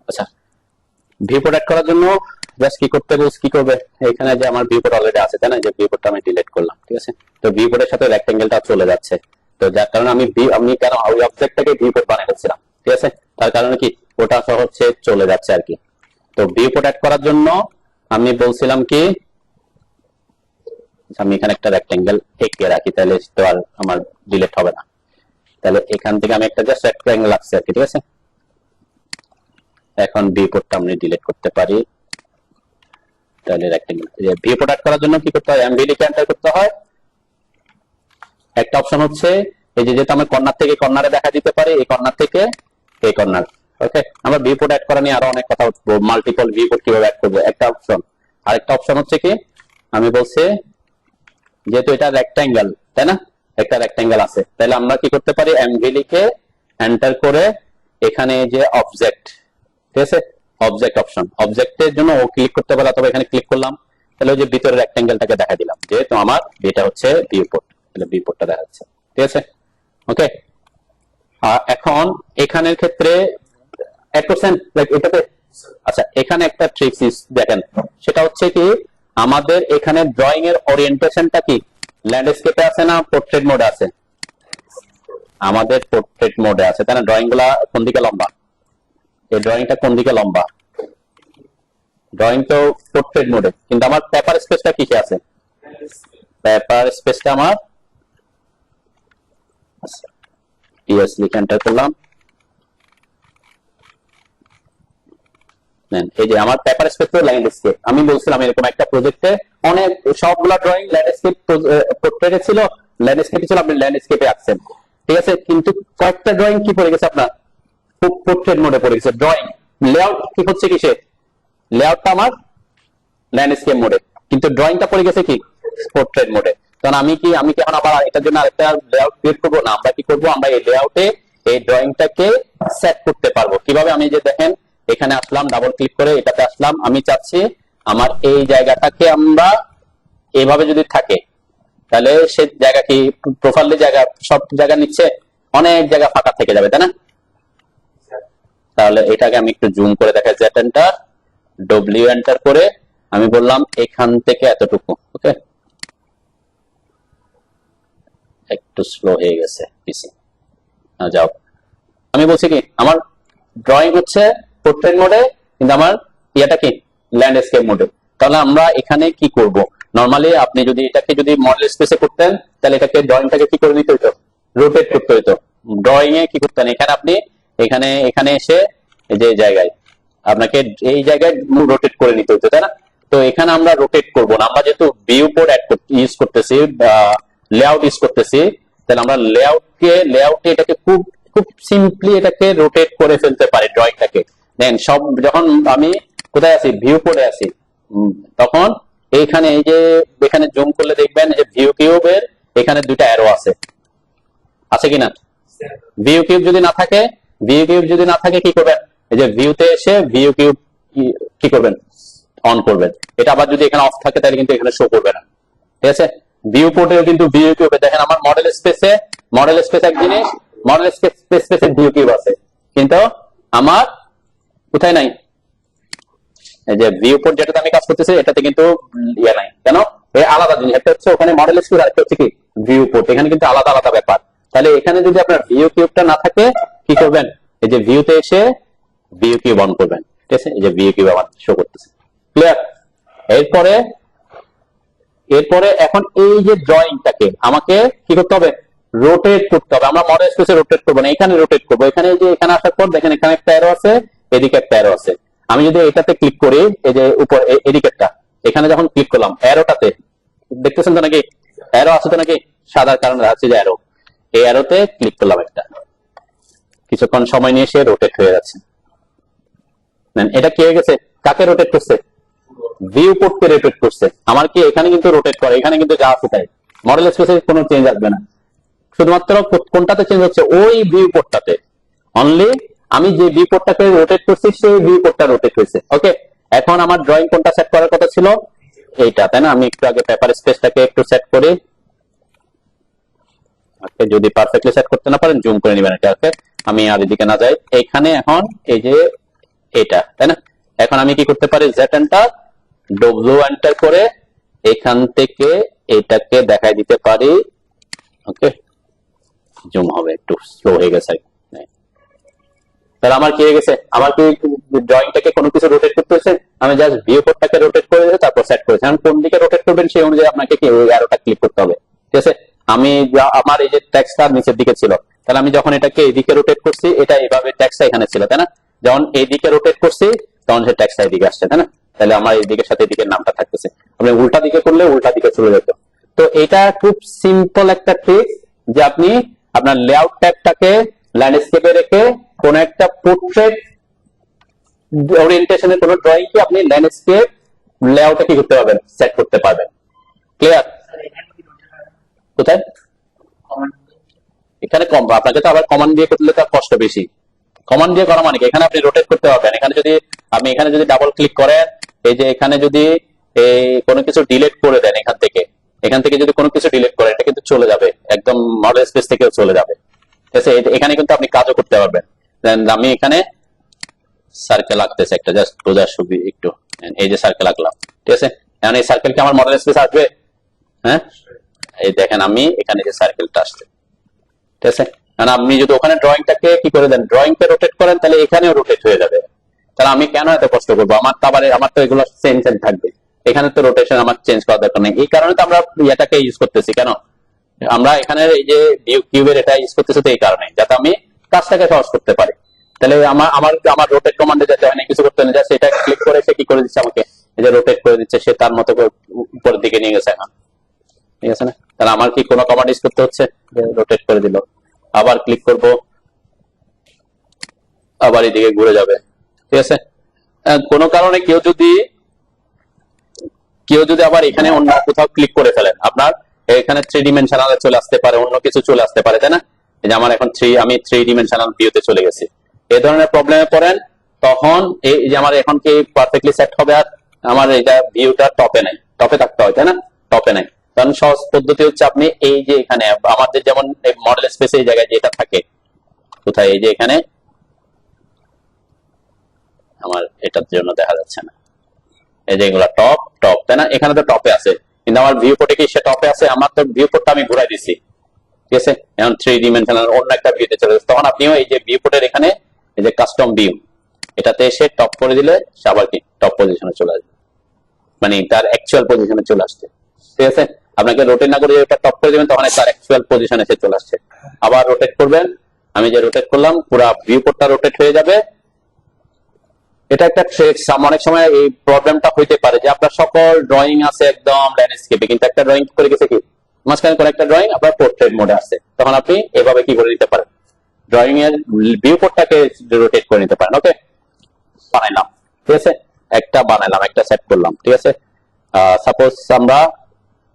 আচ্ছা, viewport add করার জন্য জাস্ট কি করতে বলছি, কি করবে, এখানে যে আমার ভিউপোর্ট অলরেডি আছে তাই না, যে ভিউপোর্টটা আমি ডিলিট করলাম, ঠিক আছে। তো ভিউপোর্টের সাথে রেক্টেঙ্গেলটা চলে যাচ্ছে, তো যার কারণে আমি কেন ওই অবজেক্টটাকে ভিউপোর্ট বানিয়ে ফেলছিলাম, ঠিক আছে। তার কারণে কি ওটা সহ হচ্ছে চলে যাচ্ছে আর কি। তো ভিউপোর্ট অ্যাড করার জন্য আমি বলছিলাম কি, আমি এখানে একটা রেক্টেঙ্গেল এঁকে রাখি, তাহলে তো আর আমার ডিলিট হবে না। তাহলে এখান থেকে আমি একটা জাস্ট রেক্টেঙ্গেল রাখছি আর কি, ঠিক আছে। এখন ভিউপোর্টটা আমি ডিলিট করতে পারি। তাহলে রেক্টেঙ্গেল ভিউপোর্ট অ্যাড করার জন্য কি করতে হয়, এমভি লিখে এন্টার করতে হয়। একটা অপশন হচ্ছে এই যে, যেহেতু আমি কর্নার থেকে কর্নারে দেখা দিতে পারি, এই কর্নার থেকে এই কর্নার। ওকে, আমরা ভিউপোর্ট অ্যাড করা নিয়ে আরো অনেক কথা বলবো, মাল্টিপল ভিউপোর্ট কিভাবে অ্যাড করবো, একটা অপশন। আরেকটা অপশন হচ্ছে কি, আমি বলছি যেহেতু এটা রেক্টেঙ্গেল তাই না, একটা রেক্টেঙ্গেল আছে, তাহলে আমরা কি করতে পারি, এমভি লিখে এন্টার করে এখানে যে অবজেক্ট, ঠিক আছে, অবজেক্ট অপশন, অবজেক্টের জন্য ও ক্লিক করতে পারে, তবে এখানে ক্লিক করলাম, তাহলে ওই যে ভিতরের রেক্টেঙ্গেলটাকে দেখা দিলাম, যেহেতু আমার এটা হচ্ছে ভিউপোর্ট, তাহলে ভিউপোর্টটা দেখা যাচ্ছে, ঠিক আছে। ওকে, এখন এখানের ক্ষেত্রে 1% এটাতে, আচ্ছা এখানে একটা ট্রিক্স দেখেন, সেটা হচ্ছে কি, আমাদের এখানে ড্রয়িং এর ওরিয়েন্টেশনটা কি, ল্যান্ডস্কেপে আছে না পোর্ট্রেট মোডে আছে, আমাদের পোর্ট্রেট মোডে আছে তাই না। ড্রয়িং গুলা কোন দিকে লম্বা, এই ড্রয়িংটা কোন দিকে লম্বা, ড্রয়িং তো পোর্ট্রেট মোডে, কিন্তু আমার পেপার স্পেসটা কিসে আছে, পেপার স্পেসটা আমার পিএস লিখে এন্টার করলাম। এই যে আমার পেপার স্পেস তো ল্যান্ডস্কেপ, আমি বলছিলাম এরকম একটা প্রজেক্টে অনেক সবগুলা ড্রয়িং ল্যান্ডস্কেপ পোর্ট্রেটে ছিল, ল্যান্ডস্কেপে ছিল, আপনি ল্যান্ডস্কেপে আঁকছেন, ঠিক আছে, কিন্তু কয়েকটা ড্রয়িং কি পড়ে গেছে আপনার পোর্ট্রেট মোডে পড়ে গেছে। ড্রয়িং লেআউট কি হচ্ছে কিসে, লেআউটটা আমার ল্যান্ডস্কেপ মোডে, কিন্তু ড্রয়িংটা পড়ে গেছে কি পোর্ট্রেট মোডে। কারণ আমি কি এখন আবার এটার জন্য আরেকটা লেআউট ক্রিয়েট করবো না, আমরা কি করবো, আমরা এই লেআউটে এই ড্রয়িংটাকে সেট করতে পারবো কিভাবে, আমি যে দেখেন এখানে আসলাম, ডাবল ক্লিক করে এটাতে আসলাম, আমি চাচ্ছি আমার এই জায়গাটাকে আমরা এইভাবে যদি থাকে, তাহলে সে জায়গা কি প্রোফাইলের জায়গা সব জায়গা নিচ্ছে, অনেক জায়গা ফাঁকা থেকে যাবে তাই না। তাহলে এটাকে আমি একটু জুম করে দেখা জেড এন্টার, ডব্লিউ এন্টার করে আমি বললাম এখান থেকে এতটুকু, ওকে, একটু স্লো হয়ে গেছে পিসি, যাও। আমি বলছি কি, আমার ড্রয়িং হচ্ছে পোর্ট্রেট মোডে, কিন্তু আমার ইয়েটা কি ল্যান্ডস্কেপ মোডে। তাহলে আমরা এখানে কি করব, নরমালি আপনি যদি এটাকে যদি মডেল স্পেসে করতেন, তাহলে এটাকে ড্রয়িংটাকে কি করে নিতে হতো, রোটেট করতে হতো। ড্রয়িং এ কি করতেন, এখানে আপনি এখানে এসে এই যে জায়গায় আপনাকে এই জায়গায় রোটেট করে নিতে হতো তাই না। তো এখানে আমরা রোটেট করব না, আমরা যেহেতু ভিউ পোর্ট ইউজ করতেছি, লেআউট ইউজ করতেছি, তাহলে আমরা লেআউটে এটাকে খুব খুব সিম্পলি এটাকে রোটেট করে ফেলতে পারি ড্রয়িংটাকে। দেন সব যখন আমি কোথায় আছি, ভিউ পোর্টে আছি, তখন এইখানে এই যে এখানে জুম করলে দেখবেন যে ভিউ কিউবের এখানে দুইটা অ্যারো আছে কিনা, ভিউ কিউব যদি না থাকে, কি করবেন, এই যে ভিউতে এসে ভিউ কিউব কি করবেন, অন করবেন। এটা আবার যদি এখানে অফ থাকে তাহলে কিন্তু এখানে শো করবে না, ঠিক আছে। ভিউ পোর্টেও কিন্তু ভিউ কিউবে দেখেন আমার মডেল স্পেস এক জিনিস, মডেল স্পেসে ভিউ কিউব আছে, কিন্তু আমার কোথায় নাই, এই যে ভিউ পোর্ট যেটাতে আমি কাজ করতেছি এটাতে কিন্তু ইয়ে নাই, কেন, এই আলাদা জিনিস, একটা হচ্ছে ওখানে মডেল স্পেস, আর একটা হচ্ছে কি ভিউ পোর্ট, এখানে কিন্তু আলাদা আলাদা ব্যাপার। তাহলে এখানে যদি আপনার ভিউ কিউবটা না থাকে কি করবেন, এই যে ভিউতে এসে ভিউ কিউব অন করবেন, ঠিক আছে, এই যে ভিউ কিউব আমার শো করতেছে, ক্লিয়ার। এরপরে এখন এই যে ড্রয়িংটাকে আমাকে কি করতে হবে, রোটেট করতে হবে। আমরা মডেল স্পেসে রোটেট করবো না, এখানে রোটেট করবো। এখানে যে এখানে আসার পর দেখেন এখানে একটা অ্যারো আছে, এদিকে একটা অ্যারো আছে। আমি যদি এটাতে ক্লিক করি, এই যে উপর এদিকেরটা, এখানে যখন ক্লিক করলাম অ্যারোটাতে, দেখতেছেন তো নাকি অ্যারো আছে তো নাকি, সাদার কারণে আছে যে অ্যারো, এই অ্যারোতে ক্লিক করলাম একটা, কিছুক্ষণ সময় নিয়ে সে রোটেট হয়ে যাচ্ছে। এটা কি হয়ে গেছে, কাকে রোটেট করছে, ভিউ পোর্টকে রোটেট করছে। আমার কি এখানে কিন্তু রোটেট করে, এখানে কিন্তু যা আছে তাই, মডেল স্পেসে কোনো চেঞ্জ আসবে না, শুধুমাত্র কোনটাতে চেঞ্জ হচ্ছে, ওই ভিউ পোর্টটাতে অনলি। আমি যে ভিউ পোর্টটাকে রোটেট করছি সেই ভিউ পোর্টটা রোটেট হয়েছে, ওকে। এখন আমার ড্রয়িং কোনটা সেট করার কথা ছিল, এইটা তাই না। আমি একটু আগে পেপার স্পেসটাকে একটু সেট করি, যদি পারফেক্টলি সেট করতে না পারেন জুম করে নেবেন এটা, ওকে। আমি আর এদিকে না যাই, এইখানে এখন এই যে এটা, তাই না? এখন আমি কি করতে পারি, জেড এন্টার, ডব্লিউ এন্টার করে এখান থেকে এটাকে দেখাই দিতে পারি। ওকে, জুম হবে, একটু স্লো হয়ে গেছে। তাহলে আমার কি হয়ে গেছে, আমার কি ড্রয়িংটাকে কোনো কিছু রোটেট করতে হচ্ছে, আমি জাস্ট ভিউ কোডটাকে রোটেট করে দিয়েছি, তারপর সেট করেছি। এখন কোন দিকে রোটেট করবেন সেই অনুযায়ী আপনাকে কি ওই অ্যারোটা ক্লিক করতে হবে, ঠিক আছে? আমি আমার এই যে টেক্সটটা নিচের দিকে ছিল, তাহলে আমি যখন এটাকে এইদিকে রোটেট করছি, এটা এইভাবে টেক্সটটা এখানে ছিল, তাই না? যখন এইদিকে রোটেট করছি তখন সে টেক্সটটা এইদিকে আসছে, তাই না? তাহলে আমার এই দিকের সাথে এদিকের নামটা থাকতেছে। আপনি উল্টা দিকে করলে উল্টা দিকে চলে যেত। তো এটা খুব সিম্পল একটা ট্রিক, যে আপনি আপনার লেআউট ট্যাবটাকে ল্যান্ডস্কেপে রেখে কোন একটা পোর্ট্রেট ওরিয়েন্টেশনের কোন ড্রয়িং কি আপনি ল্যান্ডস্কেপ লেআউটে কি করতে পারবেন, সেট করতে পারবেন। ক্লিয়ার? কোথায়? এখানে কম, আপনাকে তো আবার কমান্ড দিয়ে করলে তার কষ্ট বেশি। কমান্ড দিয়ে করা মানে কি, এখানে আপনি রোটেট করতে পারবেন। এখানে যদি আপনি এখানে যদি ডাবল ক্লিক করেন, এই যে এখানে যদি এই কোনো কিছু ডিলিট করে দেন, এখান থেকে যদি কোনো কিছু ডিলিট করেন, এটা কিন্তু চলে যাবে একদম মডেল স্পেস থেকেও চলে যাবে, ঠিক আছে? এখানে কিন্তু আপনি কাজও করতে পারবেন। আমি এখানে সার্কেল আঁকতেছি একটা, জাস্ট বোঝার সুবিধা একটু। এই যে সার্কেল আঁকলাম, ঠিক আছে? এখন এই সার্কেল কি আমার মডেল স্পেস আসবে? হ্যাঁ, এই দেখেন আমি এখানে যে সার্কেলটা আসছে, ঠিক আছে? কারণ আপনি যদি ওখানে ড্রয়িংটাকে কি করে দেন, ড্রয়িংকে রোটেট করেন, তাহলে এখানেও রোটেট হয়ে যাবে। তাহলে আমি কেন এত কষ্ট করবো? আমার তো এগুলো সেম থাকবে। এখানে তো রোটেশন আমার চেঞ্জ করার দরকার নেই। এই কারণে তো আমরা এটাকে ইউজ করতেছি। কেন আমরা এখানে এই যে কিউবের এটা ইউজ করতেছি? তো এই কারণে, যাতে আমি কাজটাকে সহজ করতে পারি। তাহলে আমার রোটেট কমান্ডে যেতে হয় না, কিছু করতে হয় না, জাস্ট এটা ক্লিক করে সে কি করে দিচ্ছে, আমাকে এই যে রোটেট করে দিচ্ছে, সে তার মতো করে উপরের দিকে নিয়ে গেছে এখন, ঠিক আছে না? তাহলে আমার কি কোনো কমান্ড ইউজ করতে হচ্ছে? রোটেট করে দিল, আবার ক্লিক করব, আবার এদিকে ঘুরে যাবে, ঠিক আছে? কোন কারণে কেউ যদি আবার এখানে অন্য কোথাও ক্লিক করে ফেলেন, আপনার এখানে 3 ডিমেনশনালে চলে আসতে পারে, অন্য কিছু চলে আসতে পারে, তাই না? এই যে আমার এখন আমি 3 ডিমেনশনাল ভিউতে চলে গেছি। এই ধরনের প্রবলেমে পড়েন, তখন এই যে আমার এখন কি পারফেক্টলি সেট হবে, আর আমার এটা ভিউটা টপে নাই, টপে থাকতে হয়, তাই না? টপে নাই। কারণ সহজ পদ্ধতি হচ্ছে, আপনি এই যে এখানে আমাদের যেমন মডেল স্পেসে এই জায়গায় যেটা থাকে, কোথায়, এই যে এখানে আমার এটার জন্য দেখা যাচ্ছে না, এই যে এগুলা টপ টপ, তাই না? এখানে তো টপে আছে, কিন্তু আমার ভিউ পোর্টে কি সে টপে আছে? আমার তো ভিউ পোর্টটা আমি ঘুরাই দিছি, ঠিক আছে? এখন 3 ডিমেনশনাল অন্য একটা ভিউতে চলে যাচ্ছে। তখন আপনিও এই যে ভিউ পোর্টের এখানে এই যে কাস্টম ভিউ, এটাতে এসে টপ করে দিলে সে আবার কি টপ পজিশনে চলে আসবে, মানে তার অ্যাকচুয়াল পজিশনে চলে আসছে, ঠিক আছে? আপনাকে রোটেট না করে এটা টপ করে দিবেন, তখন তার অ্যাকচুয়াল পজিশনে এসে চলে আসছে। আবার রোটেট করবেন, আমি যে রোটেট করলাম, পুরো ভিউ পোর্টটা রোটেট হয়ে যাবে। এটা একটা ট্রিক্স। অনেক সময় এই প্রবলেমটা হইতে পারে যে আপনার সকল ড্রয়িং আছে একদম ল্যান্ডস্কেপে, কিন্তু একটা ড্রয়িং করে গেছে কি মাঝখানে কোন একটা ড্রয়িং আপনার পোর্ট্রেট মোডে আছে, তখন আপনি এভাবে কি করে নিতে পারেন, ড্রয়িং এর ভিউ পোর্টটাকে রোটেট করে নিতে পারেন। ওকে, বানাইলাম, ঠিক আছে? একটা বানাইলাম, একটা সেট করলাম, ঠিক আছে? সাপোজ আমরা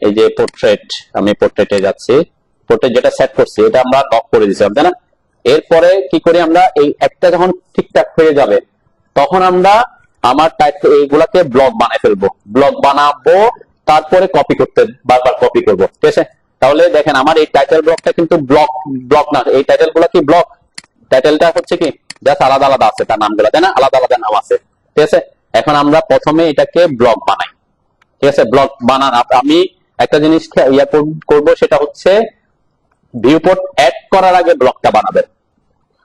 এই যে পোর্ট্রেট, আমি পোর্ট্রেটে যাচ্ছি, পোর্ট্রেট যেটা সেট করছি এটা আমরা লক করে দিয়েছিলাম, তাই না? এরপরে কি করি আমরা, এই একটা যখন ঠিকঠাক হয়ে যাবে, তখন আমরা আমার এইগুলাকে ব্লক বানায় ফেলবো, ব্লক বানাবো, তারপরে কপি করতে বারবার কপি করবো, ঠিক আছে? তাহলে দেখেন আমার এই টাইটেল ব্লকটা কিন্তু ব্লক না, এই টাইটেল গুলা কি ব্লক, টাইটেলটা হচ্ছে কি জাস্ট আলাদা আলাদা আছে, তার নামগুলো, তাই না? আলাদা আলাদা নাম আছে, ঠিক আছে? এখন আমরা প্রথমে এটাকে ব্লক বানাই, ঠিক আছে? ব্লক বানান আমি একটা জিনিস করব, সেটা হচ্ছে ভিউ পোর্ট অ্যাড করার আগে ব্লকটা বানাবেন,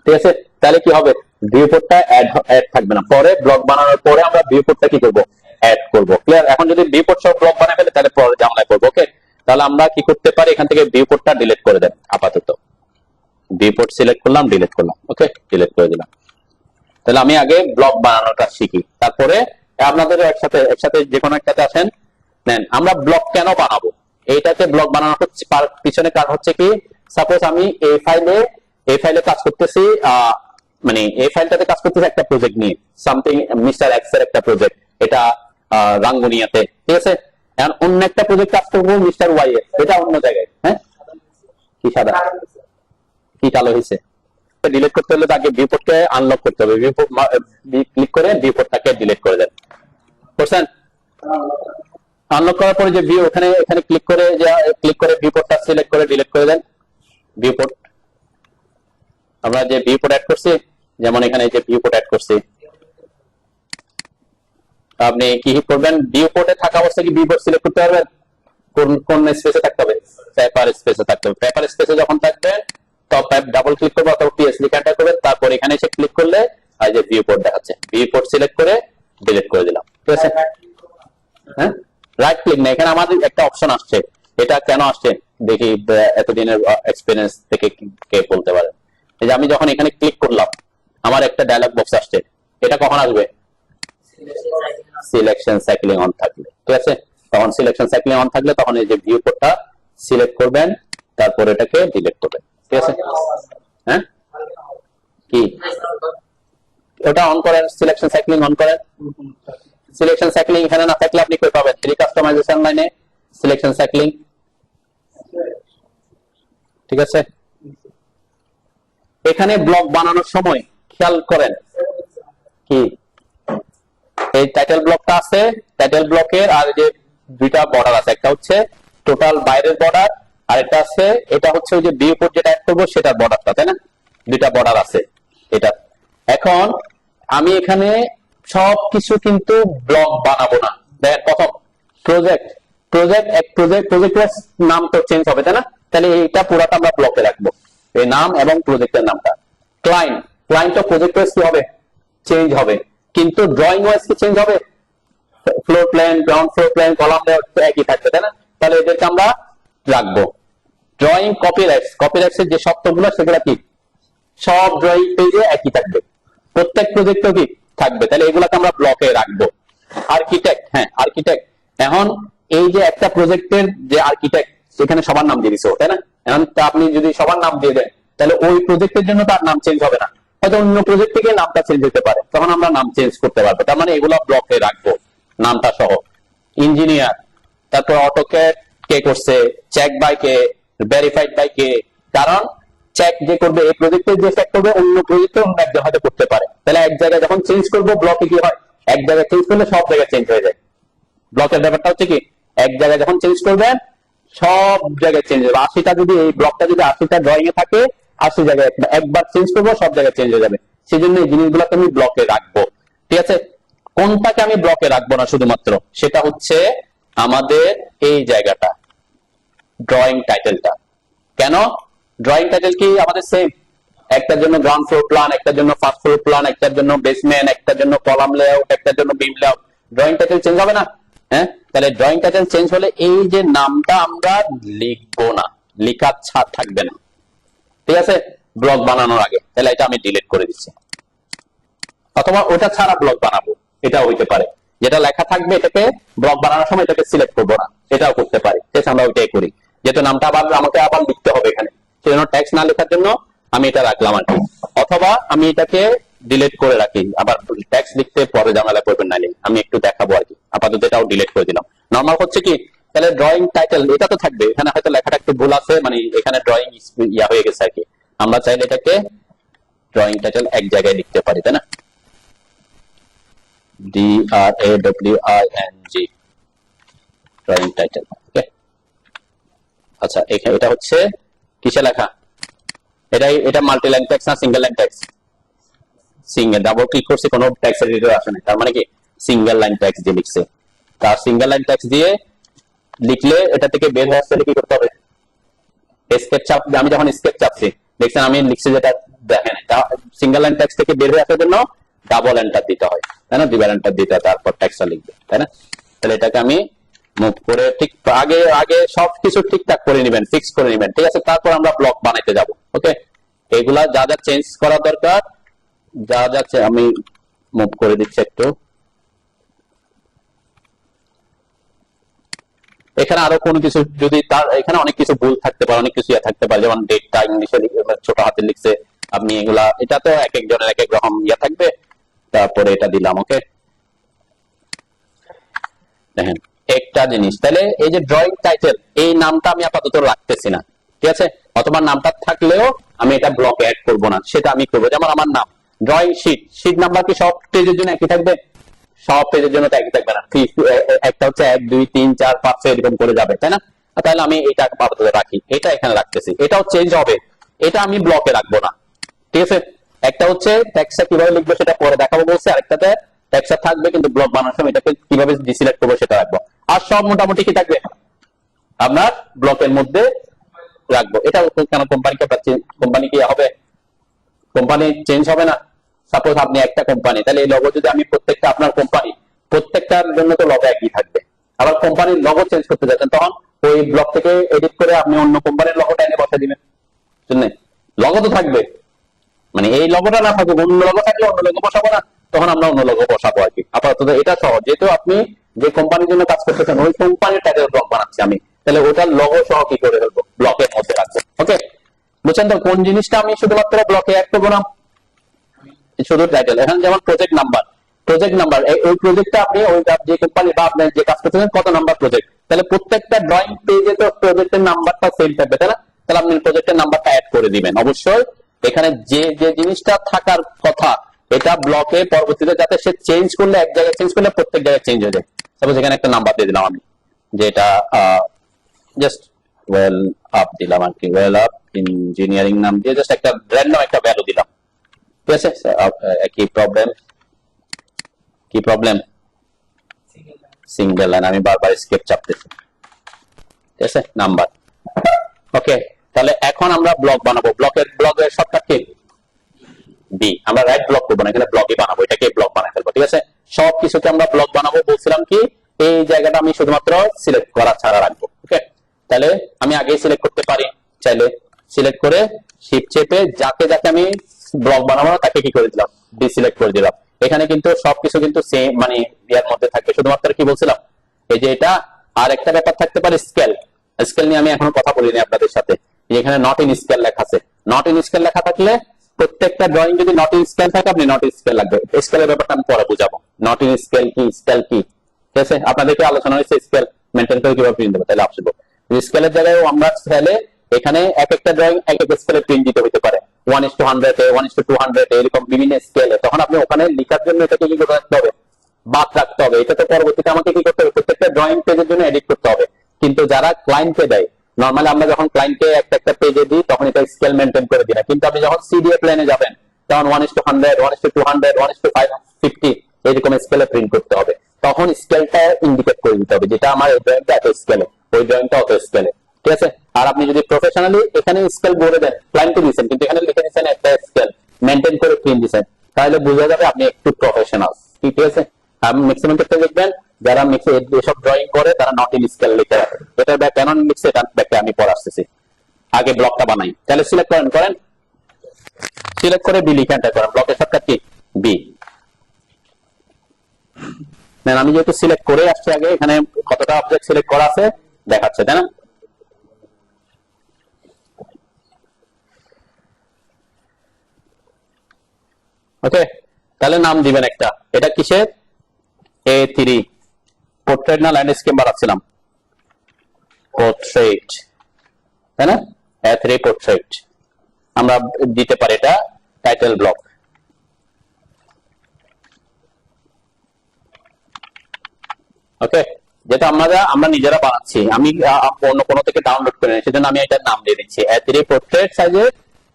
ঠিক আছে? তাহলে কি হবে, ভিউ পোর্টটা অ্যাড থাকবে না, পরে ব্লক বানানোর পরে আমরা ভিউ পোর্টটা কি করব, অ্যাড করব। ক্লিয়ার? এখন যদি ভিউ পোর্ট সব ব্লক বানায় ফেলে, তাহলে পরে ঝামেলায় পড়বো। ওকে, তাহলে আমরা কি করতে পারি, এখান থেকে ভিউ পোর্টটা ডিলিট করে দেন আপাতত। ভিউ পোর্ট সিলেক্ট করলাম, ডিলিট করলাম, ওকে, ডিলিট করে দিলাম। তাহলে আমি আগে ব্লক বানানোটা শিখি, তারপরে আপনাদের একসাথে যে কোনো একটাতে আসেন, নেন। আমরা ব্লক কেন বানাবো, এইটাকে ব্লক বানানো হচ্ছে পিছনে কারণ হচ্ছে কি, সাপোজ আমি এই ফাইলে কাজ করতেছি, মানে এই ফাইলটাতে কাজ করতেছি একটা প্রজেক্ট নিয়ে, সামথিং মিস্টার এক্স এর একটা প্রজেক্ট, এটা রাঙ্গুনিয়াতে, ঠিক আছে? এখন অন্য একটা প্রজেক্ট কাজ করবো মিস্টার ওয়াই এর, এটা অন্য জায়গায়। হ্যাঁ, কি সাদা কি কালো হয়েছে, ডিলিট করতে হলে আগে ভিউ পোর্টকে আনলক করতে হবে, ক্লিক করে ভিউ পোর্টটাকে ডিলিট করে দেন। বুঝছেন? আনলক করার পরে যে ভিউ, এখানে ক্লিক করে ভিউ পোর্টটা সিলেক্ট করে ডিলিট করে দেন। ভিউ পোর্ট আমরা যে ভিউ পোর্ট অ্যাড করছি, যেমন এখানে যে ভিউ পোর্ট অ্যাড করছি, আপনি কি করবেন, ভিউ পোর্টে থাকা অবস্থায় কি ভিউ পোর্ট সিলেক্ট করতে পারবেন? কোন স্পেসে থাকতে হবে? পেপার স্পেসে থাকতে হবে। পেপার স্পেসে যখন থাকবেন টপ ডাবল ক্লিক করবো অথবা পিএস লিখে এন্টার করবেন, তারপর এখানে এসে ক্লিক করলে এই যে ভিউ পোর্ট দেখাচ্ছে, ভিউ পোর্ট সিলেক্ট করে ডিলিট করে দিলাম। ঠিক আছে, হ্যাঁ রাইট ক্লিক না, এখানে আমাদের একটা অপশন আসছে, এটা কেন আসছে দেখি এতদিনের এক্সপেরিয়েন্স থেকে কে বলতে পারে। এই যে আমি যখন এখানে ক্লিক করলাম আমার একটা ডায়লগ বক্স আসছে, এটা কখন আসবে? সিলেকশন সাইক্লিং অন থাকলে। ঠিক আছে, তখন সিলেকশন সাইক্লিং অন থাকলে তখন এই যে ভিউ কোডটা সিলেক্ট করবেন, তারপর এটাকে ডিলিট করবেন। ঠিক আছে, হ্যাঁ কি ওটা অন করেন, সিলেকশন সাইক্লিং অন করেন। সিলেকশন সাইক্লিং এখানে না থাকলে আপনি কই পাবেন? থ্রি কাস্টমাইজেশন লাইনে সিলেকশন সাইক্লিং। ঠিক আছে, এখানে ব্লক বানানোর সময় খেয়াল করেন কি এই টাইটেল ব্লকটা আছে, টাইটেল ব্লকের আর যে দুইটা বর্ডার আছে, একটা হচ্ছে টোটাল বাইরের বর্ডার আর একটা আছে এটা হচ্ছে ওই যে ভিউ পোর্ট যেটা অ্যাড করবো সেটার বর্ডারটা, তাই না? দুইটা বর্ডার আছে এটা। এখন আমি এখানে সবকিছু কিন্তু ব্লক বানাবো না। দেখেন প্রথম প্রজেক্ট, প্রজেক্টের নাম তো চেঞ্জ হবে, তাই না? তাহলে এইটা পুরাটা আমরা ব্লকে রাখবো, এই নাম এবং প্রজেক্টের নামটা। ক্লায়েন্ট ও প্রজেক্ট কি হবে? চেঞ্জ হবে, কিন্তু ড্রয়িং ওয়াইজ কি চেঞ্জ হবে? Floor plan, ground floor plan, column layout একই থাকবে, তাই না? তাহলে এদেরকে আমরা রাখবো। ড্রয়িং কপিরাইটস এর যে শর্তগুলো সেগুলো কি সব ড্রয়িং পেজে একই থাকবে, প্রত্যেক প্রজেক্টও কি থাকবে, তাহলে এগুলাকে আমরা ব্লকে রাখবো। আর্কিটেক্ট, হ্যাঁ আর্কিটেক্ট, এখন এই যে একটা প্রজেক্টের যে আর্কিটেক্ট সেখানে সবার নাম দিয়ে দিছো, তাই না? এখন আপনি যদি সবার নাম দিয়ে দেন তাহলে ওই প্রজেক্টের জন্য তার নাম চেঞ্জ হবে না, হয়তো অন্য প্রজেক্ট থেকে নামটা চেঞ্জ হতে পারে, তখন আমরা নাম চেঞ্জ করতে পারবো। তার মানে এগুলো ব্লকে রাখবো নামটা সহ। ইঞ্জিনিয়ার, তারপর অটোক্যাড কে করছে, চেক বাই কে, ভেরিফাইড বাই কে, কারণ চেক যে করবে এই প্রজেক্টে যে চেক করবে অন্য প্রজেক্টে অন্য একজন হয়তো করতে পারে, তাহলে এক জায়গায় যখন চেঞ্জ করবো ব্লকে কি হয়, এক জায়গায় চেঞ্জ করলে সব জায়গায় চেঞ্জ হয়ে যায়। ব্লকের ব্যাপারটা হচ্ছে কি এক জায়গায় যখন চেঞ্জ করবেন সব জায়গায় চেঞ্জ হবে। 80টা যদি এই ব্লকটা যদি 80টা ড্রয়িং এ থাকে 80 জায়গায় একবার চেঞ্জ করবো সব জায়গায় চেঞ্জ হয়ে যাবে, সেই জন্য এই জিনিসগুলোকে আমি ব্লকে রাখবো। ঠিক আছে, কোনটাকে আমি ব্লকে রাখবো না শুধুমাত্র সেটা হচ্ছে আমাদের এই জায়গাটা ড্রয়িং টাইটেলটা। কেন? ড্রয়িং টাইটেল কি আমাদের সেম, একটার জন্য গ্রাউন্ড ফ্লোর প্ল্যান, একটার জন্য ফার্স্ট ফ্লোর প্ল্যান, একটার জন্য বেসমেন্ট, একটার জন্য কলাম লেআউট, একটার জন্য বিম লেআউট। ড্রয়িং টাইটেল চেঞ্জ হবে না? হ্যাঁ, তাহলে ড্রয়িং টাইটেল চেঞ্জ হলে এই যে নামটা আমরা লিখবো না, লেখা ছাড় থাকবে না। ঠিক আছে, ব্লক বানানোর আগে, তাহলে এটা আমি ডিলিট করে দিচ্ছি, অথবা ওটা ছাড়া ব্লক বানাবো, এটাও হইতে পারে। যেটা লেখা থাকবে এটাকে ব্লক বানানোর সময় এটাকে সিলেক্ট করবো না, এটাও করতে পারি। ঠিক আছে, আমরা ওইটাই করি, যেহেতু নামটা আবার আমাকে আবার লিখতে হবে এখানে, সেজন্য ট্যাক্স না লেখার জন্য আমি এটা রাখলাম আর কি। অথবা আমি এটাকে ডিলিট করে রাখি, আবার ট্যাক্স লিখতে পরে ঝামেলা করবেন না, আমি একটু দেখাবো আর কি। আপাতত এটাও ডিলিট করে দিলাম। নর্মাল হচ্ছে কি, তাহলে ড্রয়িং টাইটেল এটা তো থাকবে, এখানে হয়তো লেখাটা একটু ভুল আছে, মানে এখানে ড্রয়িং ইয়া হয়ে গেছে আর কি। আমরা চাইলে এটাকে ড্রয়িং টাইটেল এক জায়গায় লিখতে পারি, তাই না? DRAWING drawing title. ওকে, আচ্ছা এটা হচ্ছে কিসে লেখা? এটা মাল্টি লাইন টেক্সট না single line text? Single, double click করছি কোনো টেক্সট এডিটর আসে না, তার মানে কি সিঙ্গেল লাইন টেক্সট দিয়ে লিখছে। তার সিঙ্গেল লাইন টেক্সট দিয়ে লিখলে এটা থেকে বের হয়ে আসতে কি করতে হবে? এসকেপ চাপ, আমি যখন এসকেপ চাপছি দেখছেন আমি লিখছি যেটা দেখেন, সিঙ্গেল লাইন টেক্সট থেকে বের হয়ে আসার জন্য ডাবল এন্টার দিতে হয়, তাই না? দুইবার এন্টার দিতে হয়, তারপর টেক্সটটা লিখবে, তাই না? তাহলে এটাকে আমি মুভ করে ঠিক আগে সবকিছু ঠিকঠাক করে নেবেন, ফিক্স করে নেবেন। ঠিক আছে, তারপর আমরা ব্লক বানাইতে যাব। ওকে, এগুলা যা যা চেঞ্জ করা দরকার, যা যাচ্ছে আমি মুভ করে দিচ্ছি একটু। এখানে আরো কোনো কিছু যদি তার এখানে অনেক কিছু ভুল থাকতে পারে, অনেক কিছু থাকতে পারে, যেমন ডেটটা ইংলিশে ছোট হাতে লিখছে আপনি, এগুলা এটা তো এক একজনের এক এক রকম ইয়া থাকবে। তারপরে এটা দিলাম। ওকে, দেখেন একটা জিনিস, তাহলে এই যে ড্রয়িং টাইটেল এই নামটা আমি আপাতত রাখতেছি না, ঠিক আছে? অথবা নামটা থাকলেও আমি এটা ব্লকে অ্যাড করব না, সেটা আমি করবো। যেমন আমার নাম ড্রয়িং শীট নাম্বার কি সব পেজের জন্য একই থাকবে? সব পেজের জন্য তো একই থাকবে না, একটা হচ্ছে 1 2 3 4 5 6 এরকম করে যাবে, তাই না? তাহলে আমি এটা আপাতত রাখি, এটা এখানে রাখতেছি, এটাও চেঞ্জ হবে, এটা আমি ব্লকে রাখবো না। ঠিক আছে, একটা হচ্ছে টেক্সটটা কিভাবে লিখবো সেটা পরে দেখাবো বলছে, আরেকটাতে টেক্সচার থাকবে, কিন্তু ব্লক বানানোর সময় এটাকে কিভাবে ডিসিলেক্ট করবো সেটা রাখবো। আর সব মোটামুটি কি থাকবে আপনার ব্লকের মধ্যে রাখবো। এটা কেন কোম্পানি কি হবে, কোম্পানি চেঞ্জ হবে না? সাপোজ আপনি একটা কোম্পানি, তাহলে এই লগো যদি আমি প্রত্যেকটা আপনার কোম্পানি, প্রত্যেকটার জন্য তো লগো একই থাকবে। আবার কোম্পানির লগো চেঞ্জ করতে যাচ্ছেন, তখন ওই ব্লক থেকে এডিট করে আপনি অন্য কোম্পানির লগোটা এনে বসা দিবেন। শুনলেন, লগো তো থাকবে, মানে এই লগোটা না থাকবে, অন্য লগো থাকলে অন্য লগো বসাবো না, তখন আমরা অন্য লগো বসাবো আর কি। আপাতত এটা সহজ, যেহেতু আপনি যে কোম্পানির জন্য কাজ করতেছেন ওই কোম্পানির টাইটেল ব্লক বানাচ্ছি আমি, তাহলে ওটার লগো সহ কি করে ফেলবো, ব্লকের মধ্যে রাখবো। ওকে, বুঝছেন তো কোন জিনিসটা আমি শুধুমাত্র ব্লকে অ্যাড করবো না, শুধু টাইটেল। এখন যেমন প্রজেক্ট নাম্বার ওই প্রজেক্টটা আপনি ওই যে কোম্পানি বা আপনি যে কাজ করতেছেন কত নাম্বার প্রজেক্ট, তাহলে প্রত্যেকটা ড্রয়িং পেজে তো প্রজেক্টের নাম্বারটা সেম থাকবে, তাই না? তাহলে আপনি প্রজেক্টের নাম্বারটা অ্যাড করে দিবেন অবশ্যই। এখানে যে যে জিনিসটা থাকার কথা এটা ব্লকে পরবর্তীতে যাতে সে চেঞ্জ করলে, এক জায়গায় চেঞ্জ করলে প্রত্যেক জায়গায় চেঞ্জ হয়ে যায়। সাপোজ এখানে একটা নাম্বার দিয়ে দিলাম আমি, যেটা জাস্ট ওয়েল আপ দিলাম আর কি, ওয়েল আপ ইঞ্জিনিয়ারিং নাম দিয়ে জাস্ট একটা র্যান্ডম একটা ভ্যালু দিলাম, ঠিক আছে? কি প্রবলেম সিঙ্গেল লাইন, আমি বারবার স্কেপ চাপতেছি, ঠিক আছে? নাম্বার। ওকে, তাহলে এখন আমরা ব্লক বানাবো। ব্লকের শর্টকাট কি? বি। আমরা রাইট ব্লক করবো না, এখানে ব্লকই বানাবো, এটাকে ব্লক বানাই ফেলবো, ঠিক আছে? সব কিছুকে আমরা ব্লক বানাবো। বলছিলাম কি এই জায়গাটা আমি শুধুমাত্র সিলেক্ট করা ছাড়া রাখবো। ওকে, তাহলে আমি আগেই সিলেক্ট করতে পারি, চাইলে সিলেক্ট করে শিফট চেপে যাকে যাকে আমি ব্লক বানাবো না তাকে কি করে দিলাম, ডিসিলেক্ট করে দিলাম। এখানে কিন্তু সবকিছু কিন্তু সেম, মানে ইয়ার মধ্যে থাকবে। শুধুমাত্র কি বলছিলাম, এই যে এটা, আর একটা ব্যাপার থাকতে পারে স্কেল নিয়ে আমি এখনো কথা বলিনি আপনাদের সাথে। এখানে নট ইন স্কেল লেখা আছে, নট ইন স্কেল লেখা থাকলে প্রত্যেকটা ড্রয়িং যদি নট ইন স্কেল থাকে আপনি নট ইন স্কেল লাগবে। স্কেলের ব্যাপারটা আমি পরে বুঝাবো, নট ইন স্কেল কি, স্কেল কি, ঠিক আছে? আপনাদেরকে আলোচনা হয়েছে স্কেল মেনটেন করে কিভাবে প্রিন্ট দেবো, তাহলে আসবো। স্কেলের জায়গায় আমরা চাইলে এখানে এক একটা ড্রয়িং এক এক স্কেলে প্রিন্ট দিতে হতে পারে, 1:100 1:200 এরকম বিভিন্ন স্কেলে। তখন আপনি ওখানে লেখার জন্য এটাকে কি করে রাখতে হবে, বাদ রাখতে হবে। এটা তো পরবর্তীতে আমাকে কি করতে হবে, প্রত্যেকটা ড্রয়িং পেজের জন্য এডিট করতে হবে। কিন্তু যারা ক্লায়েন্টকে দেয়, নর্মালি আমরা যখন ক্লায়েন্টকে একটা পেজে দিই তখন এটা স্কেল মেনটেন করে দিই না, কিন্তু আপনি যখন সিডিএফ লাইনে যাবেন তখন 1:100 1:200 1:550 এরকম স্কেলে প্রিন্ট করতে হবে। তখন স্কেলটা ইন্ডিকেট করে দিতে হবে, যেটা আমার এই ড্রয়িংটা এত স্কেলে, ওই ড্রয়িংটা অত স্কেলে, ঠিক আছে? আর আপনি যদি প্রফেশনালি এখানে স্কেল বলে দেন, ক্লায়েন্টকে দিচ্ছেন কিন্তু এখানে লিখে দিচ্ছেন একটা স্কেল মেনটেন করে প্রিন্ট দিচ্ছেন, তাহলে বোঝা যাবে আপনি একটু প্রফেশনাল, ঠিক আছে? আমি ম্যাক্সিমাম ক্ষেত্রে দেখবেন যারা এসব ড্রয়িং করে তারা নট ইন স্কেল লিখে রাখে। এটার ব্যাক কেন লিখছে এটা ব্যাখ্যা আমি পরে আসতেছি, আগে ব্লকটা বানাই। তাহলে সিলেক্ট করেন, সিলেক্ট করে বি লিখে এন্টার করেন। ব্লকের শর্টকাট কি? বি। আমি যেহেতু সিলেক্ট করে আসছি আগে, এখানে কতটা অবজেক্ট সিলেক্ট করা আছে দেখাচ্ছে, তাই না? ওকে, তাহলে নাম দিবেন একটা, এটা কিসের, A3 পোর্ট্রেট না ল্যান্ডস্কেপ বানাচ্ছিলাম, পোর্ট্রেট, তাই না? A3 পোর্ট্রেট আমরা দিতে পারি, এটা টাইটেল ব্লক। ওকে, যেটা আমরা নিজেরা বানাচ্ছি, আমি অন্য কোনো থেকে ডাউনলোড করে নিই, সেজন্য আমি এটার নাম দিয়ে দিচ্ছি A3 পোর্ট্রেট সাইজের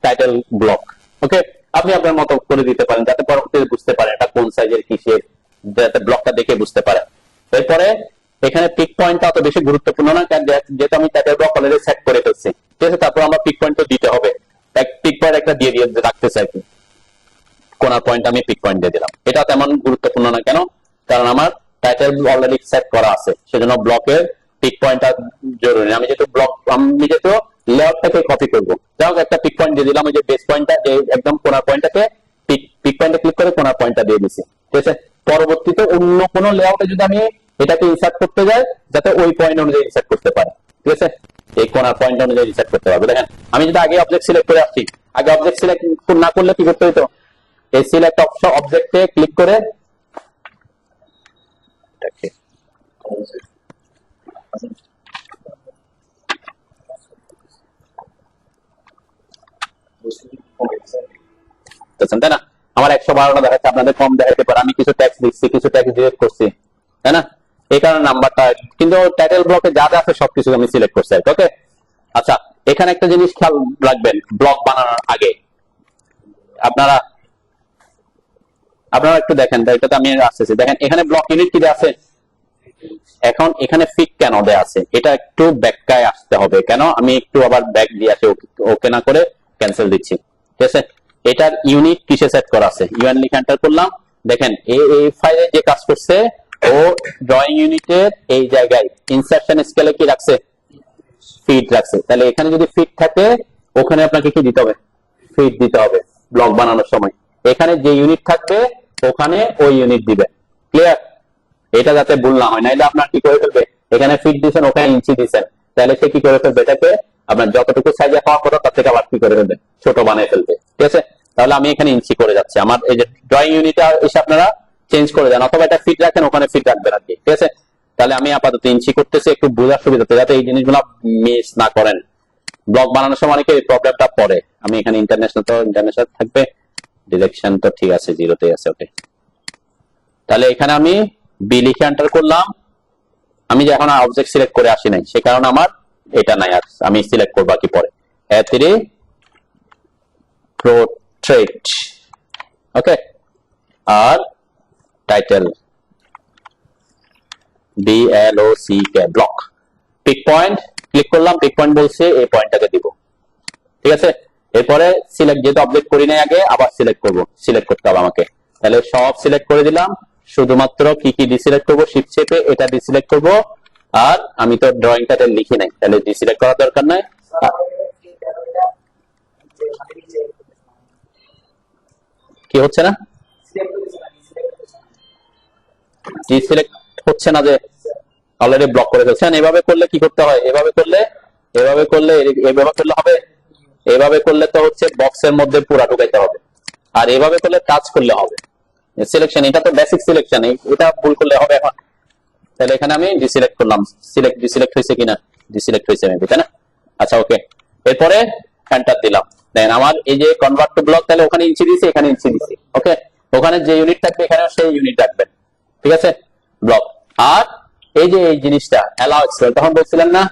টাইটেল ব্লক। ওকে, আপনি আপনার মতো করে দিতে পারেন যাতে পরবর্তীতে বুঝতে পারেন এটা কোন সাইজের কিসের, যাতে ব্লকটা দেখে বুঝতে পারেন। এরপরে এখানে পিক পয়েন্টটা অত বেশি গুরুত্বপূর্ণ না, কারণ যেহেতু আমি টাইটেল ব্লক অলরেডি সেট করে ফেলছি, ঠিক আছে? তারপর আমরা পিক পয়েন্ট তো দিতে হবে, পিক পয়েন্ট একটা দিয়ে রাখতেছি আর কি, কোনার পয়েন্ট আমি পিক পয়েন্ট দিয়ে দিলাম। এটা তেমন গুরুত্বপূর্ণ না, কেন? কারণ আমার টাইটেল অলরেডি সেট করা আছে, সেজন্য ব্লকের পিক পয়েন্টটা জরুরি। আমি যেহেতু লেআউটটাকে কপি করবো, যাই একটা পিক পয়েন্ট দিয়ে দিলাম, ওই যে বেস পয়েন্টটা একদম কোনার পয়েন্টটাকে পিক পয়েন্টে ক্লিক করে কোনার পয়েন্টটা দিয়ে দিচ্ছি, ঠিক আছে? পরবর্তীতে অন্য কোনো লেআউটে যদি আমি এটাকে ইনসার্ট করতে যাই, যাতে ওই পয়েন্ট অনুযায়ী ইনসার্ট করতে পারে, ঠিক আছে? এই কোনার পয়েন্ট অনুযায়ী ইনসার্ট করতে পারবে। দেখেন আমি যদি আগে অবজেক্ট সিলেক্ট করে আসছি, আগে অবজেক্ট সিলেক্ট না করলে কি করতে হতো, এই সিলেক্ট অবজেক্টে ক্লিক করে তাই না? আমার 112টা দেখাচ্ছে, আপনাদের কম দেখাতে পারে, আমি কিছু ট্যাক্স দিচ্ছি, কিছু ট্যাক্স ডিলিট করছি, তাই না? এই কারণে নাম্বারটা, কিন্তু টাইটেল ব্লকে যা যা আছে সবকিছু আমি সিলেক্ট করছি। ওকে, আচ্ছা, এখানে একটা জিনিস খেয়াল রাখবেন, ব্লক বানানোর আগে আপনারা আপনারা একটু দেখেন, এটাতে আমি আসতেছি, দেখেন এখানে ব্লক ইউনিট কি আছে। এখন এখানে ফিট কেন দেয়া আছে এটা একটু ব্যাখ্যায় আসতে হবে, কেন আমি একটু আবার ব্যাক দিয়ে আসি, ওকে না করে ক্যান্সেল দিচ্ছি, ঠিক আছে। এটার ইউনিট কিসে সেট করা আছে, ইউএন লিখে এন্টার করলাম। দেখেন এই ফাইলে যে কাজ করছে, ও ড্রয়িং ইউনিটের এই জায়গায় ইনসার্শন স্কেলে কি রাখছে, ফিট রাখছে। তাহলে এখানে যদি ফিট থাকে, ওখানে আপনাকে কি দিতে হবে, ফিট দিতে হবে ব্লক বানানোর সময়। এখানে যে ইউনিট থাকবে ওখানে ওই ইউনিট দিবে। ক্লিয়ার? এটা যাতে ভুল না হয়, নাইলে আপনার কি করে ফেলবে, এখানে ফিট দিচ্ছেন ওখানে ইঞ্চি দিচ্ছেন, তাহলে সে কি করে ফেলবে, এটাকে আপনার যতটুকু সাইজে পাওয়া কথা তার থেকে আবার কি করে ফেলবে, ছোট বানিয়ে ফেলবে, ঠিক আছে। তাহলে আমি এখানে ইঞ্চি করে যাচ্ছি, আমার এই যে ড্রয়িং ইউনিটটা এসে আপনারা চেঞ্জ করে দেন, অথবা এটা ফিট রাখেন ওখানে ফিট রাখবেন আর কি, ঠিক আছে। তাহলে আমি আপাতত ইঞ্চি করতেছি একটু বোঝার সুবিধাতে, যাতে এই জিনিসগুলো মিস না করেন। ব্লক বানানোর সময় অনেকে এই প্রবলেমটা পড়ে। আমি এখানে ইন্টারন্যাশনাল, তো ইন্টারন্যাশনাল থাকবে, ডিরেকশন তো ঠিক আছে, জিরোতে আছে, ওকে। তাহলে এখানে আমি বি লিখে এন্টার করলাম। আমি যে এখন অবজেক্ট সিলেক্ট করে আসি নাই, সে কারণে আমার এটা নাই, আর আমি সিলেক্ট করব কি পরে, A3 portrait, ওকে। আর title BLOCK, block. Pick point click করলাম, পিক পয়েন্ট বলছে এই পয়েন্টটাকে দিব, ঠিক আছে। এরপরে সিলেক্ট, যেহেতু অবজেক্ট করি নাই আগে, আবার সিলেক্ট করব, সিলেক্ট করতে হবে আমাকে। তাহলে সব সিলেক্ট করে দিলাম, শুধুমাত্র কি কি ডিসিলেক্ট করব, শিফট চেপে এটা ডিসিলেক্ট করব। আর আমি তো ড্রয়িংটাতে লিখি নাই, তাহলে ডিসিলেক্ট করার দরকার নাই। কি হচ্ছে না, ডিসিলেক্ট হচ্ছে না, যে অলরেডি ব্লক করে ফেলছেন। এভাবে করলে কি করতে হয়, এভাবে করলে হবে, এভাবে করলে তো হচ্ছে বক্সের মধ্যে পুরা ঢুকাইতে হবে, আর এভাবে করলে টাচ করলে হবে সিলেকশন। এটা তো বেসিক সিলেকশন, এটা ভুল করলে হবে এখন। তাহলে এখানে আমি ডিসিলেক্ট করলাম, ডিসিলেক্ট হয়েছে কিনা, ডিসিলেক্ট হয়েছে মেবি, তাই না? আচ্ছা, ওকে। এরপরে এন্টার দিলাম, দেন আমার এই যে কনভার্ট টু ব্লক, তাহলে ওখানে ইঞ্চি দিছি, এখানে ইঞ্চি দিছি, ওকে। ওখানে যে ইউনিট থাকবে এখানে সেই ইউনিট রাখবেন, ঠিক আছে, ব্লক। আর এই যে এই জিনিসটা অ্যালাউ এক্সপ্লোর, তখন বলছিলেন না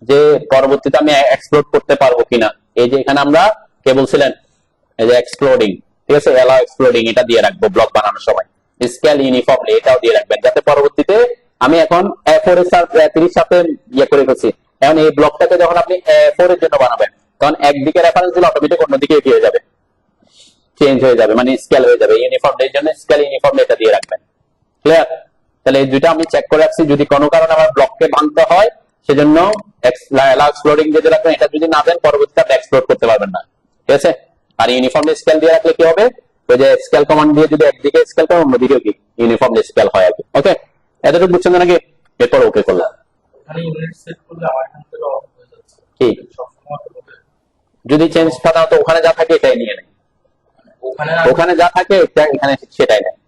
যে পরবর্তীতে আমি এক্সপ্লোর করতে পারবো কিনা, এই যে এখানে আমরা কে বলছিলেন, এই যে এক্সপ্লোডিং, ঠিক আছে, অ্যালাউ এক্সপ্লোডিং, এটা দিয়ে রাখবো ব্লক বানানোর সময়। স্কেল ইউনিফর্মলি, এটাও দিয়ে রাখবেন, যাতে পরবর্তীতে আমি এখন A4 এর সাথে 30 সাথে ইয়ে করে ফেলছি, এখন এই ব্লকটাকে যখন আপনি A4 এর জন্য বানাবেন, তখন একদিকে রেফারেন্স দিলে অটোমেটিক অন্যদিকে এগিয়ে যাবে, চেঞ্জ হয়ে যাবে, মানে স্কেল হয়ে যাবে। ইউনিফর্ম এর জন্য স্কেল ইউনিফর্ম এটা দিয়ে রাখবেন। ক্লিয়ার? তাহলে এই দুইটা আমি চেক করে রাখছি, যদি কোনো কারণে আমার ব্লককে ভাঙতে হয়, সেজন্য অ্যালাউ এক্সপ্লোরিং যেটা রাখবেন, এটা যদি না দেন পরবর্তীতে আপনি এক্সপ্লোর করতে পারবেন না, ঠিক আছে। আর ইউনিফর্ম স্কেল দিয়ে রাখলে কি হবে, ওই যে স্কেল কমান্ড দিয়ে যদি একদিকে স্কেল করেন অন্যদিকে কি ইউনিফর্ম স্কেল হয় আর কি, ওকে। এতটুকু বুঝছেন নাকি? এরপর ওকে করলাম। কি যদি চেঞ্জ সাধারণত ওখানে যা থাকে এটাই নিয়ে নেয়, ওখানে যা থাকে এখানে সেটাই নেয়,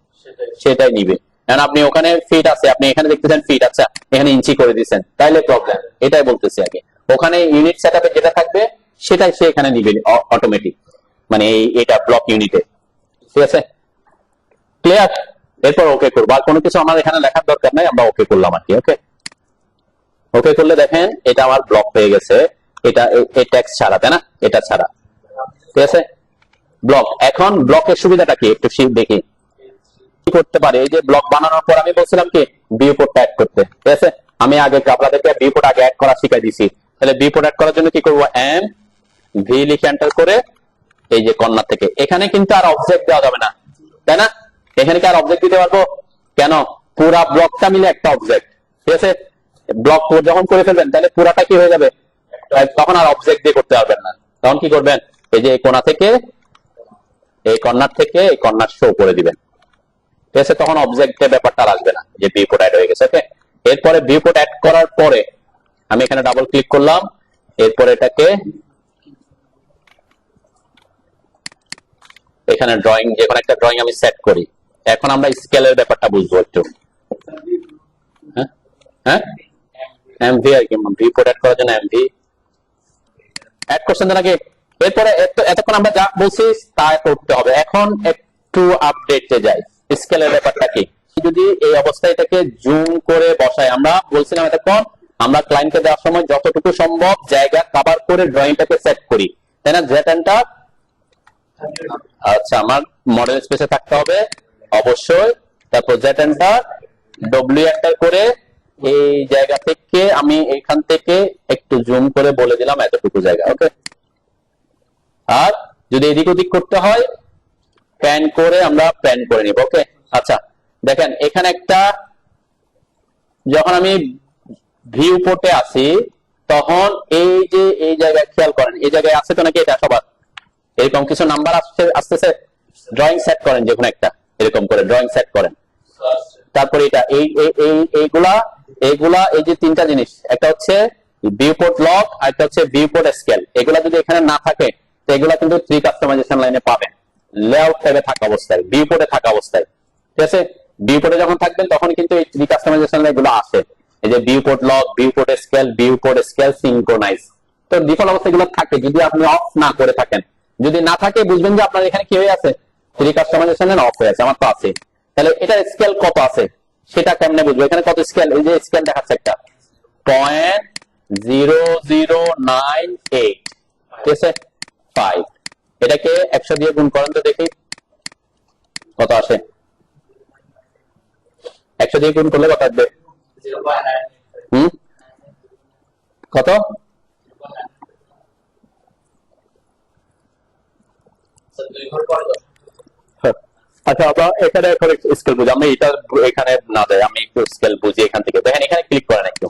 সেটাই নিবে। কারণ আপনি ওখানে ফিট আছে, আপনি এখানে দেখতেছেন ফিট, আচ্ছা এখানে ইঞ্চি করে দিচ্ছেন, তাইলে প্রবলেম, এটাই বলতেছি আগে। ওখানে ইউনিট সেটআপে যেটা থাকবে সেটাই সে এখানে নিবে অটোমেটিক, মানে এটা ব্লক ইউনিটে, ঠিক আছে। ক্লিয়ার? এরপর ওকে করবো, আর কোনো কিছু আমার এখানে লেখার দরকার নাই, আমরা ওকে করলাম আর কি, ওকে। ওকে করলে দেখেন এটা আমার ব্লক হয়ে গেছে, এটা এই টেক্সট ছাড়া, তাই না, এটা ছাড়া, ঠিক আছে, ব্লক। এখন ব্লকের সুবিধাটা কি একটু দেখি, কি করতে পারে। এই যে ব্লক বানানোর পর আমি বলছিলাম কি ভিউ পোর্টটা অ্যাড করতে, ঠিক আছে। আমি আগে আপনাদেরকে ভিউ পোর্ট আগে অ্যাড করা শিখাই দিছি, তাহলে ভিউ পোর্ট অ্যাড করার জন্য কি করবো, এম ভি লিখে এন্টার করে এই যে কর্নার থেকে, এখানে কিন্তু আর অবজেক্ট দেওয়া যাবে না, তাই না। এখানে কি আর অবজেক্ট দিতে পারবো, কেন, পুরা ব্লকটা মিলে একটা অবজেক্ট, ঠিক আছে। ব্লক যখন করে ফেলবেন তাহলে পুরাটা কি হয়ে যাবে, তখন আর অবজেক্ট দিয়ে করতে পারবেন না। তখন কি করবেন, এই যে কোণা থেকে এই কর্নার থেকে এই কর্নার শো করে দিবেন, ঠিক আছে। তখন অবজেক্টের ব্যাপারটা আসবে না, যে ভিউ পোর্ট অ্যাড হয়ে গেছে, ওকে। এরপরে ভিউ পোর্ট অ্যাড করার পরে আমি এখানে ডাবল ক্লিক করলাম, এরপরে এটাকে এখানে ড্রয়িং, যে কোনো একটা ড্রয়িং আমি সেট করি। এখন আমরা স্কেলের ব্যাপারটা বুঝবো একটু, হ্যাঁ এমভি আর কি, ভিউ পোর্ট অ্যাড করার জন্য এমভি অ্যাড করছেন নাকি। এরপরে এতক্ষণ আমরা যা বলছি তা করতে হবে। এখন একটু আপডেটে যাই, স্কেলের ব্যাপারটা কি। যদি এই অবস্থায় এটাকে জুম করে বসাই, আমরা বলছিলাম এতক্ষণ আমরা ক্লায়েন্টকে দেওয়ার সময় যতটুকু সম্ভব জায়গা কভার করে ড্রয়িংটাকে সেট করি, তাই না, জেটানটা। আচ্ছা, আমার মডেল স্পেসে থাকতে হবে অবশ্যই। তারপর জেড এন্টার, ডব্লিউ এন্টার করে এই জায়গা থেকে আমি এখান থেকে একটু জুম করে বলে দিলাম এতটুকু জায়গা, ওকে। আর যদি এদিক ওদিক করতে হয় প্যান করে আমরা প্যান করে নিব, ওকে। আচ্ছা দেখেন এখানে একটা, যখন আমি ভিউ পোর্টে আসি তখন এই যে এই জায়গায় খেয়াল করেন, এই জায়গায় আছে তো নাকি এটা সবার এরকম কিছু নাম্বার আসতেছে, ড্রয়িং সেট করেন যে কোনো একটা, এরকম করে ড্রয়িং সেট করেন। তারপরে এটা এইগুলা এইগুলা এই যে তিনটা জিনিস, একটা হচ্ছে ভিউপোর্ট লক আর একটা হচ্ছে ভিউপোর্ট স্কেল। এগুলা যদি এখানে না থাকে তো এগুলা কিন্তু 3 কাস্টমাইজেশন লাইনে পাবেন, লেআউট ট্যাবে থাকা অবস্থায়, ভিউপোর্টে থাকা অবস্থায়, ঠিক আছে। ভিউপোর্টে যখন থাকবেন তখন কিন্তু এই 3 কাস্টমাইজেশন লাইন গুলো আসে, এই যে viewport lock, viewport scale, synchronise. তো ডিফল্ট অবস্থায় এগুলো থাকে, যদি আপনি অফ না করে থাকেন। যদি না থাকে বুঝবেন যে আপনার এখানে কি হয়ে আছে, 3 কাস্টমাইজেশন লাইন অফ হয়ে আছে। আমার তো আছে, তাহলে এটার স্কেল কত আছে সেটা কেমনে বুঝবো? এখানে কত স্কেল, এই যে স্কেল দেখাচ্ছে একটা 0.0098, ঠিক আছে 5। এটাকে 100 দিয়ে গুণ করেন তো দেখি কত আসে। 100 দিয়ে গুণ করলে কত আসবে? কত? আচ্ছা আমরা এখানে এখন স্কেল বুঝি, আমি এটা এখানে না দেয়, আমি একটু স্কেল বুঝি এখান থেকে। দেখেন এখানে ক্লিক করেন একটু,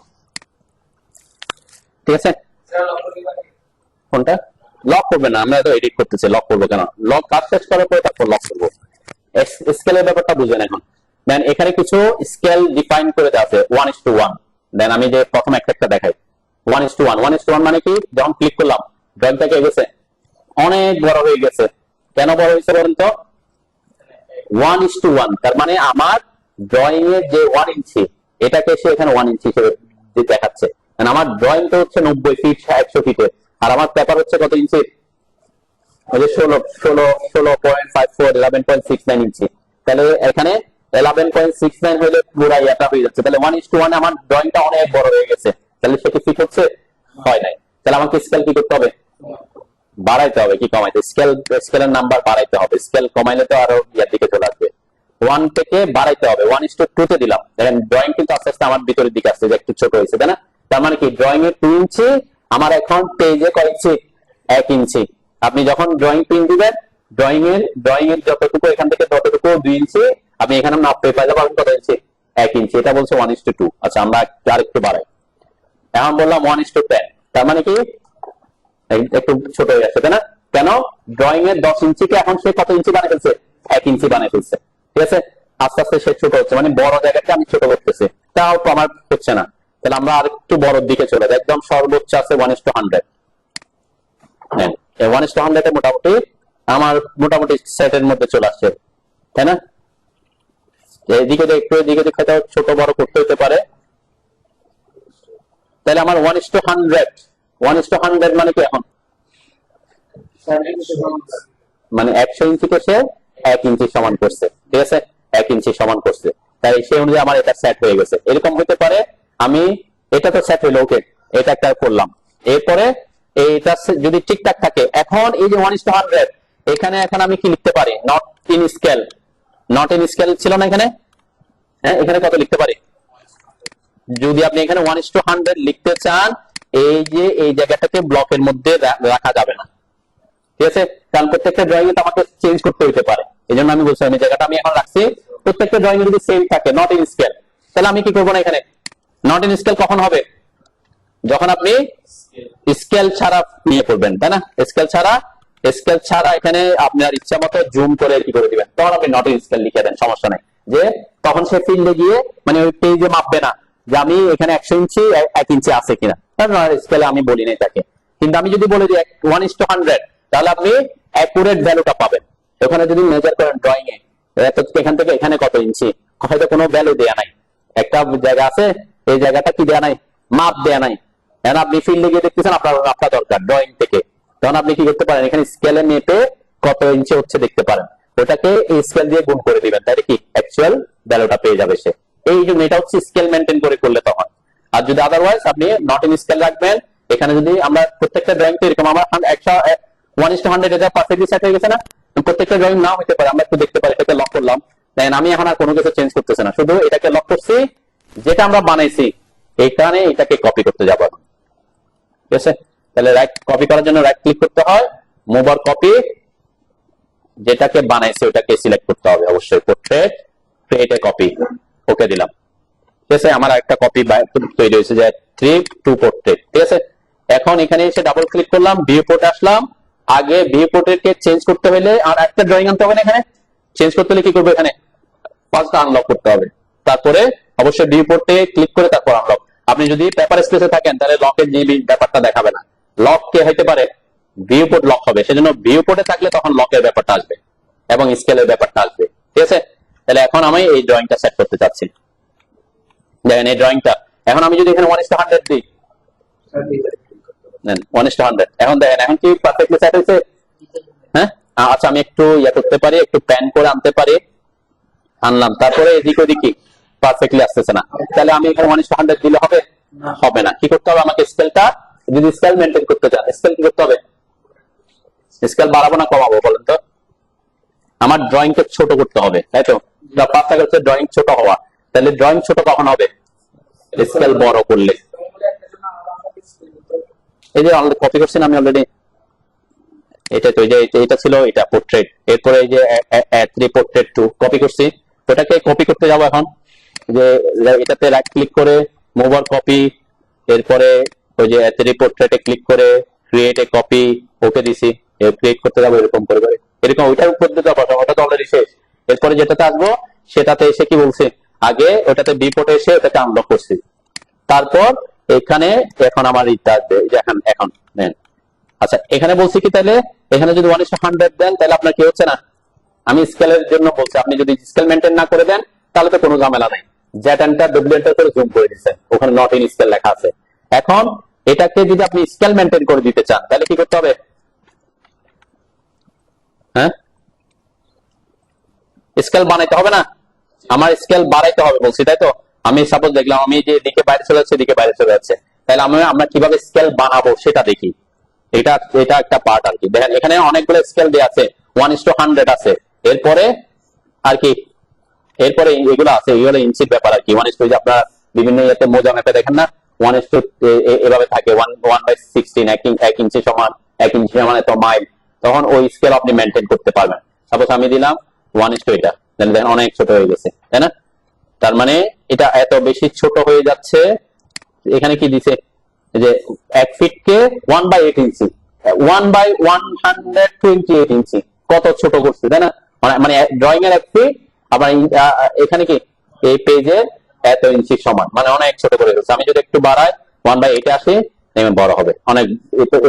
ঠিক আছে। কোনটা লক করবে না, আমরা তো এডিট করতেছি, লক করবো কেন? লক কাজ শেষ করার পরে তারপর লক করবো। স্কেলের ব্যাপারটা বুঝবেন এখন। দেন এখানে কিছু স্কেল ডিফাইন করে দেওয়া আছে 1:1। দেন আমি যে প্রথম একটা দেখাই 1:1। 1:1 মানে কি? যখন ক্লিক করলাম ড্রয়িংটা কে গেছে অনেক বড় হয়ে গেছে। কেন বড় হয়েছে বলেন তো? 1:1, তার মানে আমার ড্রয়িং এর যে 1 ইঞ্চি এটাকে সে এখানে 1 ইঞ্চি হিসেবে দেখাচ্ছে। আমার ড্রয়িং তো হচ্ছে 90 ফিট 100 ফিটের, আর আমার পেপার হচ্ছে কত ইঞ্চি? 16.54 11.69 ইঞ্চি। তাহলে এখানে 11.69 হলে পুরো এটা হয়ে যাচ্ছে। তাহলে 1:1 আমার ড্রয়িংটা অনেক বড় হয়ে গেছে। তাহলে সেটা ফিট হচ্ছে? হয় নাই। তাহলে আমাকে স্কেল কি করতে হবে? বাড়াইতে হবে। কি কমাইতে? স্কেলের নাম্বার বাড়াইতে হবে। স্কেল কমাইলে তো আরো ইয়ার দিকে চলে আসবে। 1 থেকে বাড়াইতে হবে, 1:2 তে দিলাম। দেখেন ড্রয়িং কিন্তু আস্তে আস্তে আমার ভিতরের দিকে আসছে, যে একটু ছোট হয়েছে, তাই না? তার মানে কি ড্রয়িং এর 2 ইঞ্চি, আমার এখন পেজে কয় ইঞ্চি? 1 ইঞ্চি। আপনি যখন ড্রয়িং প্রিন্ট দিবেন, ড্রয়িং এর যতটুকু এখান থেকে ততটুকু 2 ইঞ্চি, আপনি এখানে মাপ পেয়ে পাবেন কত ইঞ্চি? 1 ইঞ্চি। এটা বলছে 1:2। আচ্ছা আমরা আরেকটু বাড়াই, এখন বললাম 1:10। তার মানে কি একটু ছোট হয়ে যাচ্ছে, তাই না? কেন? ড্রয়িং এর 10 ইঞ্চিকে এখন সে কত ইঞ্চি বানিয়ে ফেলছে? 1 ইঞ্চি বানিয়ে ফেলছে, ঠিক আছে। আস্তে আস্তে সে ছোট হচ্ছে, মানে বড় জায়গাটা আমি ছোট করতেছি, তাও তো আমার হচ্ছে না। তাহলে আমরা আরেকটু বড়র দিকে চলে যাই, একদম সর্বোচ্চ আছে 1:100। হ্যাঁ, 1:100 মোটামুটি আমার মোটামুটি সেটের মধ্যে চলে আসছে, তাই না? এদিকে একটু এদিকে হয়তো ছোট বড় করতে হতে পারে। তাহলে আমার 1:100, 1:100 মানে কি এখন? মানে 100 ইঞ্চিকে সে 1 ইঞ্চি সমান করছে, ঠিক আছে, 1 ইঞ্চি সমান করছে। তাই সেই অনুযায়ী আমার এটা সেট হয়ে গেছে। এরকম হতে পারে আমি এটা তো সেট হইলো, ওকে, এটা একটা করলাম। এরপরে এইটা যদি ঠিকঠাক থাকে, এখন এই যে 1:100 এখানে এখন আমি কি লিখতে পারি? Not in scale. Not in scale ছিল না এখানে? হ্যাঁ, এখানে কত লিখতে পারি? যদি আপনি এখানে 1:100 লিখতে চান, এই যে এই জায়গাটাকে ব্লকের মধ্যে রাখা যাবে না, ঠিক আছে। কারণ প্রত্যেকটা ড্রয়িং এ আমাকে চেঞ্জ করতে হতে পারে। এই জন্য আমি বলছিলাম এই জায়গাটা আমি এখন রাখছি। প্রত্যেকটা ড্রয়িং যদি সেম থাকে নট ইন স্কেল, তাহলে আমি কি করবো না এখানে? নট ইন স্কেল কখন হবে? যখন আপনি স্কেল ছাড়া নিয়ে পড়বেন, তাই না? স্কেল ছাড়া এখানে আপনার ইচ্ছা মতো জুম করে কি করে দিবেন, তখন আপনি নট ইন স্কেল লিখে দেন, সমস্যা নাই। যে তখন সে ফিল্ডে গিয়ে মানে ওই পেজে মাপবে না যে আমি এখানে 100 ইঞ্চি 1 ইঞ্চি আছে কিনা, স্কেলে আমি বলি নাই তাকে। কিন্তু আমি যদি বলে দিই 1:100, তাহলে আপনি অ্যাকুরেট ভ্যালুটা পাবেন। ওখানে যদি মেজার করেন ড্রয়িং এ এখান থেকে এখানে কত ইঞ্চি, হয়তো কোনো ভ্যালু দেয়া নাই, একটা জায়গা আছে এই জায়গাটা কি দেয়া নাই, মাপ দেয়া নাই। এখন আপনি ফিল্ডে গিয়ে দেখতেছেন আপনার দরকার ড্রয়িং থেকে, তখন আপনি কি করতে পারেন? এখানে স্কেলে মেপে কত ইঞ্চি হচ্ছে দেখতে পারেন, ওটাকে এই স্কেল দিয়ে গুণ করে দিবেন, তাহলে কি অ্যাকচুয়াল ভ্যালুটা পেয়ে যাবে সে। এই জন্য এটা হচ্ছে স্কেল মেনটেন করে করলে তখন। আর যদি আদারওয়াইজ আপনি নট ইন স্কেল রাখবেন, এখানে যদি আমরা প্রত্যেকটা ড্রয়িং তো এরকম আমার 1:100 এটা পারফেক্টলি সেট হয়ে গেছে না, প্রত্যেকটা ড্রয়িং নাও হতে পারে, আমরা একটু দেখতে পারি, এটাকে লক করলাম, দেখেন আমি এখন আর কোনো কিছু চেঞ্জ করতেছি না, শুধু এটাকে লক করছি, যেটা আমরা বানাইছি এখানে এটাকে কপি করতে যাবো এখন। ঠিক আছে, তাহলে রাইট কপি করার জন্য রাইট ক্লিক করতে হয়, মুভ অর কপি, যেটাকে বানাইছে ওটাকে সিলেক্ট করতে হবে অবশ্যই, পোর্ট্রেট, ক্রিয়েট এ কপি, ওকে দিলাম। ঠিক আছে, আমার একটা কপি তৈরি হয়েছে যে 3 2 পোর্ট্রেট। ঠিক আছে, এখন এখানে এসে ডাবল ক্লিক করলাম, ভিউ পোর্টে আসলাম। আগে ভিউ পোর্ট্রেটকে চেঞ্জ করতে হলে আর একটা ড্রয়িং আনতে হবে না, এখানে চেঞ্জ করতে হলে কি করবো, এখানে ফার্স্ট আনলক করতে হবে, তারপরে অবশ্যই ভিউ পোর্টে ক্লিক করে তারপর আনলক। আপনি যদি পেপার স্পেসে থাকেন তাহলে লকের যে ব্যাপারটা দেখাবে না, লক কে হইতে পারে, ভিউ পোর্ট লক হবে, সেজন্য ভিউ পোর্টে থাকলে তখন লকের ব্যাপারটা আসবে এবং স্কেলের ব্যাপারটা আসবে। ঠিক আছে, তাহলে এখন আমি এই ড্রয়িংটা সেট করতে চাচ্ছি। দেখেন এই ড্রয়িংটা, এখন আমি যদি এখানে 1:100 দিই, 1:100, এখন দেখেন এখন কি পারফেক্টলি সেট হয়েছে। হ্যাঁ, আচ্ছা আমি একটু ইয়া করতে পারি, একটু প্যান করে আনতে পারি, আনলাম, তারপরে এদিক ওদিক পারফেক্টলি আসতেছে না, তাহলে আমি এখানে 1:100 দিলে হবে, হবে না। কি করতে হবে আমাকে, স্কেলটা, যদি স্কেল মেনটেন করতে চান স্কেল কি করতে হবে, স্কেল বাড়াবো না কমাবো বলেন তো, আমার ড্রয়িংকে ছোট করতে হবে, তাই তো, পার্থক্য হচ্ছে ড্রয়িং ছোট হওয়া, তাহলে ড্রয়িং ছোট কখন হবে, স্কেল বড় করলে। এই যে কপি করছেন আমি অলরেডি, এটা তো এটা ছিল এটা পোর্ট্রেট, এরপরে এই যে 3 পোর্ট্রেট 2 কপি করছি, ওটাকে কপি করতে যাবো এখন, যে এটাতে রাইট ক্লিক করে মুভ অর কপি, এরপরে ওই যে 3 পোর্ট্রেটে ক্লিক করে ক্রিয়েট এ কপি, ওকে দিছি, ক্রিয়েট করতে যাবো এরকম করে, এরকম ওইটার উপর দিয়ে যাবো, ওটা তো অলরেডি শেষ। এরপরে যেটাতে আসবো সেটাতে এসে কি বলছে, আগে ওটাতে বি পোর্টে এসে ওটাকে আনলক করছি, তারপর এখানে এখন আমার ইটা এখন নেন। আচ্ছা এখানে বলছি কি, তাহলে এখানে যদি 1:100 দেন তাহলে আপনার কি হচ্ছে না, আমি স্কেলের জন্য বলছি, আপনি যদি স্কেল মেনটেন না করে দেন তাহলে তো কোনো ঝামেলা নাই, জেড এন্টার ডব্লিউ এন্টার করে জুম করে দিচ্ছেন, ওখানে নট ইন স্কেল লেখা আছে। এখন এটাকে যদি আপনি স্কেল মেনটেন করে দিতে চান তাহলে কি করতে হবে, হ্যাঁ স্কেল বানাইতে হবে না, আমার স্কেল বাড়াইতে হবে বলছি, তাই তো। আমি সাপোজ দেখলাম আমি যে দিকে বাইরে চলে যাচ্ছে, দিকে বাইরে চলে যাচ্ছে, তাহলে আমরা কিভাবে স্কেল বানাবো সেটা দেখি, এটা এটা একটা পার্ট আর কি। দেখেন এখানে অনেকগুলো স্কেল দেওয়া আছে, 1:100 আছে, এরপরে আর কি, এরপরে এগুলো আছে, এগুলো ইঞ্চির ব্যাপার আর কি। 1:, আপনার বিভিন্ন ইয়েতে মোজা ম্যাপে দেখেন না 1:, এভাবে থাকে 1/16, 1 ইঞ্চি সমান 1 ইঞ্চি সমান এত মাইল, তখন ওই স্কেল আপনি মেনটেন করতে পারবেন। সাপোজ আমি দিলাম 1:, এটা দেখেন অনেক ছোট হয়ে গেছে, তাই না, তার মানে এটা এত বেশি ছোট হয়ে যাচ্ছে। এখানে কি দিছে যে 1 ফিটকে 1/8 ইঞ্চি, 1/128 ইঞ্চি, কত ছোট করছে, তাই না, মানে ড্রয়িং এর 1 ফিট আবার এখানে কি এই পেজের এত ইঞ্চি সমান, মানে অনেক ছোট করে গেছে। আমি যদি একটু বাড়াই 1/8 আসি, বড় হবে অনেক,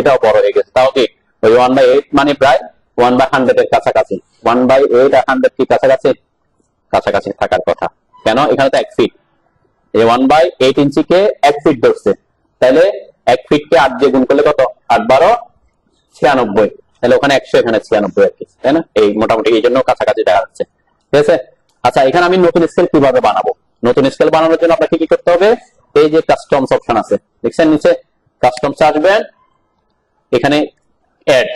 এটাও বড় হয়ে গেছে, তাও কি ওই 1/8 মানে প্রায় 1/100 এর কাছাকাছি, 1/8 আর 100 কি কাছাকাছি, কাছাকাছি থাকার কথা, কেন এখানে তো 1 ফিট, এই 1/8 ইঞ্চিকে 1 ফিট ধরছে, তাহলে 1 ফিটকে 8 দিয়ে গুণ করলে কত, 8×12 96, তাহলে ওখানে 100 এখানে 96 আর কি, তাই না, এই মোটামুটি এই জন্য কাছাকাছি দেখা যাচ্ছে। ঠিক আছে, আচ্ছা এখানে আমি নতুন স্কেল কিভাবে বানাবো, নতুন স্কেল বানানোর জন্য আপনাকে কি করতে হবে, এই যে কাস্টমস অপশন আছে দেখছেন নিচে, কাস্টমস আসবেন, এখানে অ্যাড,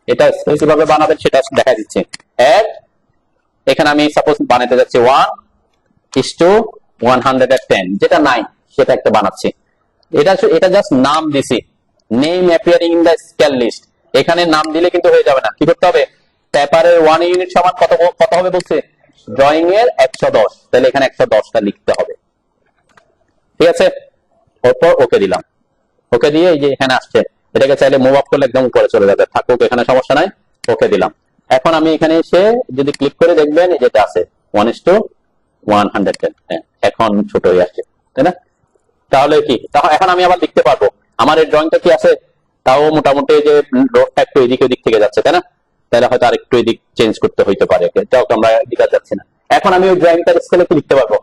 এটা স্কেল কিভাবে বানাবেন সেটা দেখা দিচ্ছে, অ্যাড, এখানে আমি সাপোজ বানাতে যাচ্ছি 1:110, যেটা নাই সেটা একটা বানাচ্ছি, এটা জাস্ট নাম দিছি, name appearing in the scale list, এখানে নাম দিলে কিন্তু হয়ে যাবে না, কি করতে হবে, পেপারের 1 ইউনিট সমান কত কত হবে বলছে, ড্রয়িং এর 110, তাহলে এখানে 110টা লিখতে হবে। ঠিক আছে, ওপর ওকে দিলাম, ওকে দিয়ে এই যে এখানে আসছে, এটাকে চাইলে মুভ আপ করলে একদম উপরে চলে যাবে, থাকুক এখানে সমস্যা নাই, ওকে দিলাম। এখন আমি এখানে এসে যদি ক্লিক করে দেখবেন যেটা আছে 1:110, হ্যাঁ এখন ছোট হয়ে আসছে, তাই না, তাহলে কি, তাহলে এখন আমি আবার লিখতে পারবো, আমার এই ড্রয়িংটা কি আছে, তাও মোটামুটি যে রোডটা একটু এদিকে ওদিক থেকে যাচ্ছে, তাই না, তাহলে হয়তো আরেকটু এদিক চেঞ্জ করতে হইতে পারে, এটাও তো আমরা এদিকে যাচ্ছি না। এখন আমি ওই ড্রয়িংটার স্কেলে কি লিখতে পারবো,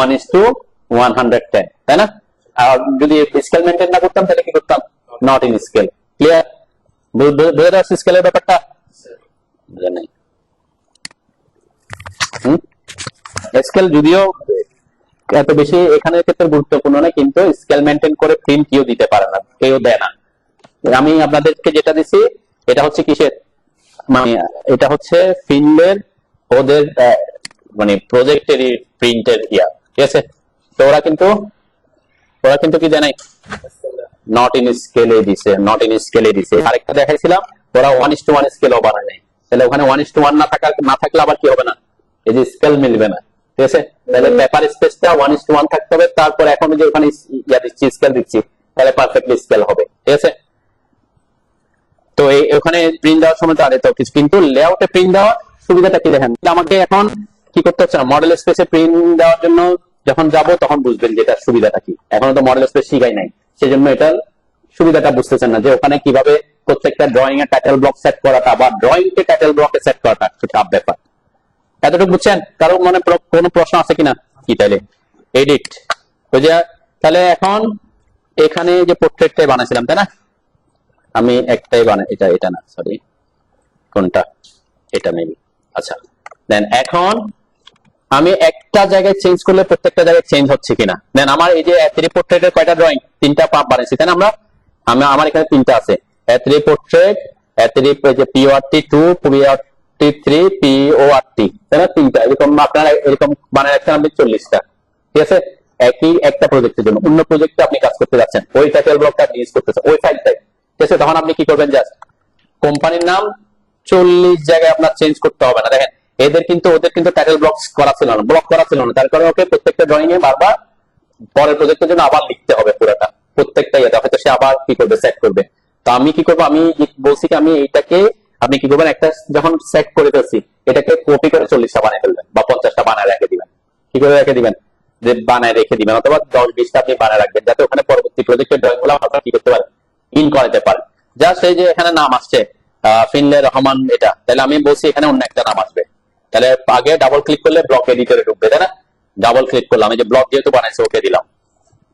1:110, তাই না, আর যদি স্কেল মেনটেন না করতাম তাহলে কি করতাম, নট ইন স্কেল। ক্লিয়ার, বুঝে যাচ্ছে স্কেলের ব্যাপারটা, বুঝে নাই, স্কেল যদিও এত বেশি এখানের ক্ষেত্রে গুরুত্বপূর্ণ না, কিন্তু স্কেল মেনটেন করে প্রিন্ট কেউ দিতে পারে না, কেউ দেয় না। আমি আপনাদেরকে যেটা দিছি এটা হচ্ছে কিসের, মানে এটা হচ্ছে ফিল্ডের ওদের মানে প্রজেক্টেরই প্রিন্টের ঠিক আছে। তো ওরা কিন্তু কি জানাই নট ইন স্কেলে দিছে। আরেকটা দেখাইছিলাম ওরা 1:1 স্কেলও বানায় নাই। তাহলে ওখানে 1:1 না থাকলে আবার কি হবে না, এই যে স্কেল মিলবে না, ঠিক আছে। তাহলে পেপার স্পেসটা 1:1 থাকতে হবে। তারপর এখন যে ওখানে দিচ্ছি স্কেল দিচ্ছি, তাহলে পারফেক্টলি স্কেল হবে, ঠিক আছে। তো এই ওখানে প্রিন্ট দেওয়ার সময় তো আরে তো কিছু, কিন্তু লেআউটে প্রিন্ট দেওয়ার সুবিধাটা কি দেখেন, আমাকে এখন কি করতে হচ্ছে না, মডেল স্পেসে প্রিন্ট দেওয়ার জন্য যখন যাব তখন বুঝবেন যে এটার সুবিধাটা কি। এখনো তো মডেল স্পেস শিখাই নাই, সেজন্য এটার সুবিধাটা বুঝতেছেন না যে ওখানে কিভাবে প্রত্যেকটা ড্রয়িং এর টাইটেল ব্লক সেট করাটা বা ড্রয়িং কে টাইটেল ব্লকে সেট করাটা একটু টাফ ব্যাপার। এতটুকু বুঝছেন? কারো মনে কোনো প্রশ্ন আছে কিনা? কি তাইলে এডিট ওই যে, তাহলে এখন এখানে যে পোর্ট্রেটটাই বানাইছিলাম তাই না, আমি একটাই বানাই, এটা না সরি, কোনটা, এটা মেবি। আচ্ছা দেন এখন আমি একটা জায়গায় চেঞ্জ করলে প্রত্যেকটা জায়গায় চেঞ্জ হচ্ছে কিনা। দেন আমার এই যে A3 পোর্ট্রেটের কয়টা ড্রয়িং, 3টা পাপ বানাইছি তাই না। আমার এখানে 3টা আছে, A3 portrait, A3 PORT2, PORT3, PORT, তাই না, 3টা। এরকম আপনারা এরকম বানায় রাখছেন আপনি 40টা, ঠিক আছে। একই একটা প্রজেক্টের জন্য। অন্য প্রজেক্টে আপনি কাজ করতে যাচ্ছেন, ওই টাইটেল ব্লকটা ইউজ করতেছেন, ওই ফাইলটাই, ঠিক আছে। তখন আপনি কি করবেন, জাস্ট কোম্পানির নাম 40 জায়গায় আপনার চেঞ্জ করতে হবে না। দেখেন ওদের কিন্তু টাইটেল ব্লক করা ছিল না, তার কারণে ওকে প্রত্যেকটা ড্রয়িং এ বারবার পরের প্রজেক্টের জন্য আবার লিখতে হবে পুরোটা, প্রত্যেকটা ইয়েতে হয়তো সে আবার কি করবে, সেট করবে। তো আমি কি করবো, আমি বলছি কি আমি এইটাকে, আপনি কি করবেন, একটা যখন সেট করে ফেলছি এটাকে কপি করে 40টা বানায় ফেলবেন বা 50টা বানায় রেখে দিবেন। কি করে রেখে দিবেন, যে বানায় রেখে দিবেন, অথবা 10-20টা আপনি বানায় রাখবেন, যাতে ওখানে পরবর্তী প্রজেক্টের ড্রয়িং গুলো আপনারা কি করতে পারেন, ইন করাতে পারেন। জাস্ট এই যে এখানে নাম আসছে ফিনলে রহমান, এটা তাহলে আমি বলছি এখানে অন্য একটা নাম আসবে, তাহলে আগে ডাবল ক্লিক করলে ব্লক এডিটরে ঢুকবে, তাই না। ডাবল ক্লিক করলাম, এই যে ব্লক যেহেতু বানাইছে ওকে দিলাম,